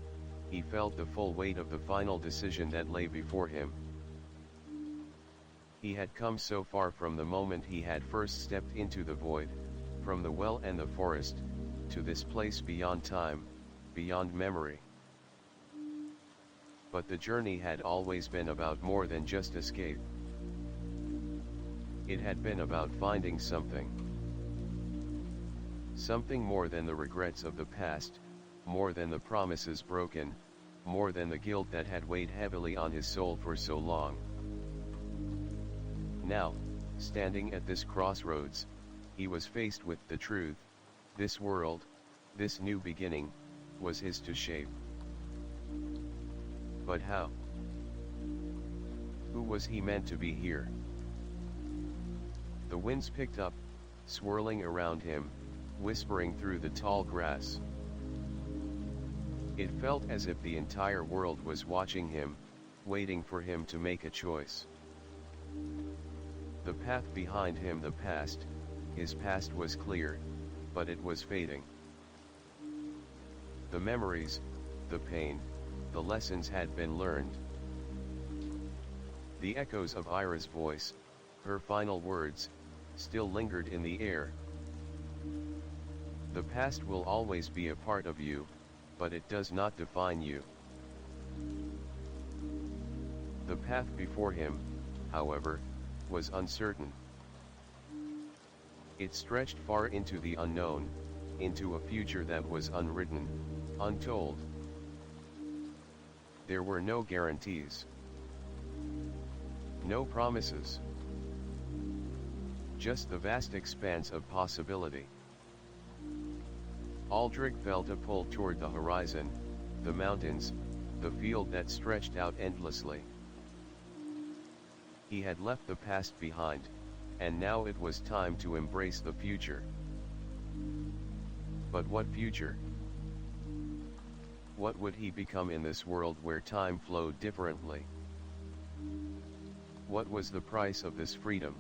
he felt the full weight of the final decision that lay before him. He had come so far from the moment he had first stepped into the void, from the well and the forest, to this place beyond time, beyond memory. But the journey had always been about more than just escape. It had been about finding something. Something more than the regrets of the past, more than the promises broken, more than the guilt that had weighed heavily on his soul for so long. Now, standing at this crossroads, he was faced with the truth: this world, this new beginning, was his to shape. But how? Who was he meant to be here? The winds picked up, swirling around him, whispering through the tall grass. It felt as if the entire world was watching him, waiting for him to make a choice. The path behind him, the past, his past was clear, but it was fading. The memories, the pain, the lessons had been learned. The echoes of Ira's voice, her final words, still lingered in the air. The past will always be a part of you, but it does not define you. The path before him, however, was uncertain. It stretched far into the unknown, into a future that was unwritten. untold. There were no guarantees. No promises. Just the vast expanse of possibility. Aldrich felt a pull toward the horizon, the mountains, the field that stretched out endlessly. He had left the past behind, and now it was time to embrace the future. But what future? What would he become in this world where time flowed differently? What was the price of this freedom?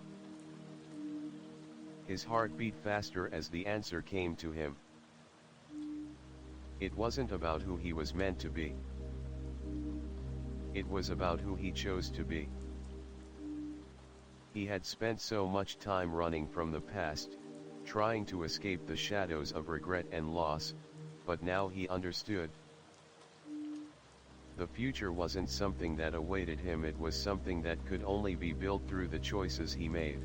His heart beat faster as the answer came to him. It wasn't about who he was meant to be. It was about who he chose to be. He had spent so much time running from the past, trying to escape the shadows of regret and loss, but now he understood. The future wasn't something that awaited him, it was something that could only be built through the choices he made.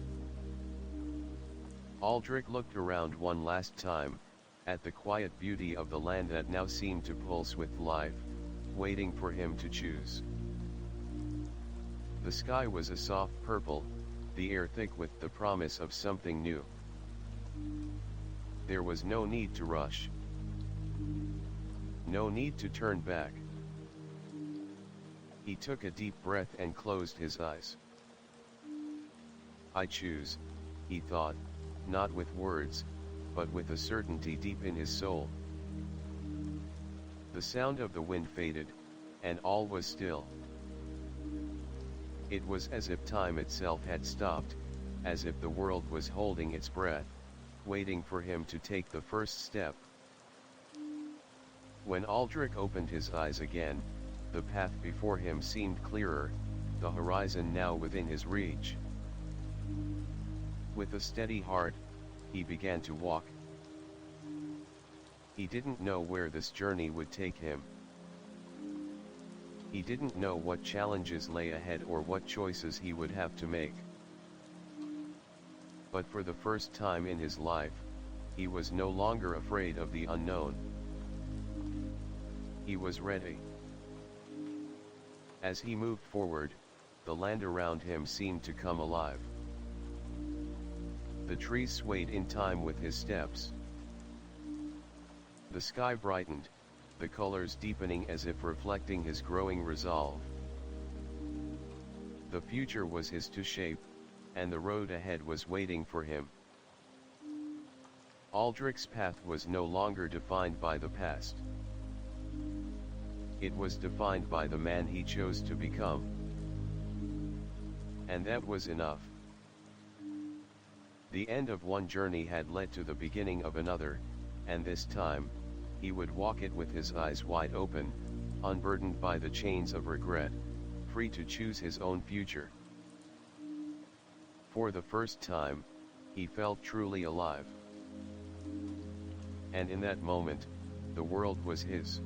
Aldrich looked around one last time, at the quiet beauty of the land that now seemed to pulse with life, waiting for him to choose. The sky was a soft purple, the air thick with the promise of something new. There was no need to rush. No need to turn back. He took a deep breath and closed his eyes. I choose, he thought, not with words, but with a certainty deep in his soul. The sound of the wind faded, and all was still. It was as if time itself had stopped, as if the world was holding its breath, waiting for him to take the first step. When Aldrich opened his eyes again, the path before him seemed clearer, the horizon now within his reach. With a steady heart, he began to walk. He didn't know where this journey would take him. He didn't know what challenges lay ahead or what choices he would have to make. But for the first time in his life, he was no longer afraid of the unknown. He was ready. As he moved forward, the land around him seemed to come alive. The trees swayed in time with his steps. The sky brightened, the colors deepening as if reflecting his growing resolve. The future was his to shape, and the road ahead was waiting for him. Aldrich's path was no longer defined by the past. It was defined by the man he chose to become. And that was enough. The end of one journey had led to the beginning of another, and this time, he would walk it with his eyes wide open, unburdened by the chains of regret, free to choose his own future. For the first time, he felt truly alive. And in that moment, the world was his.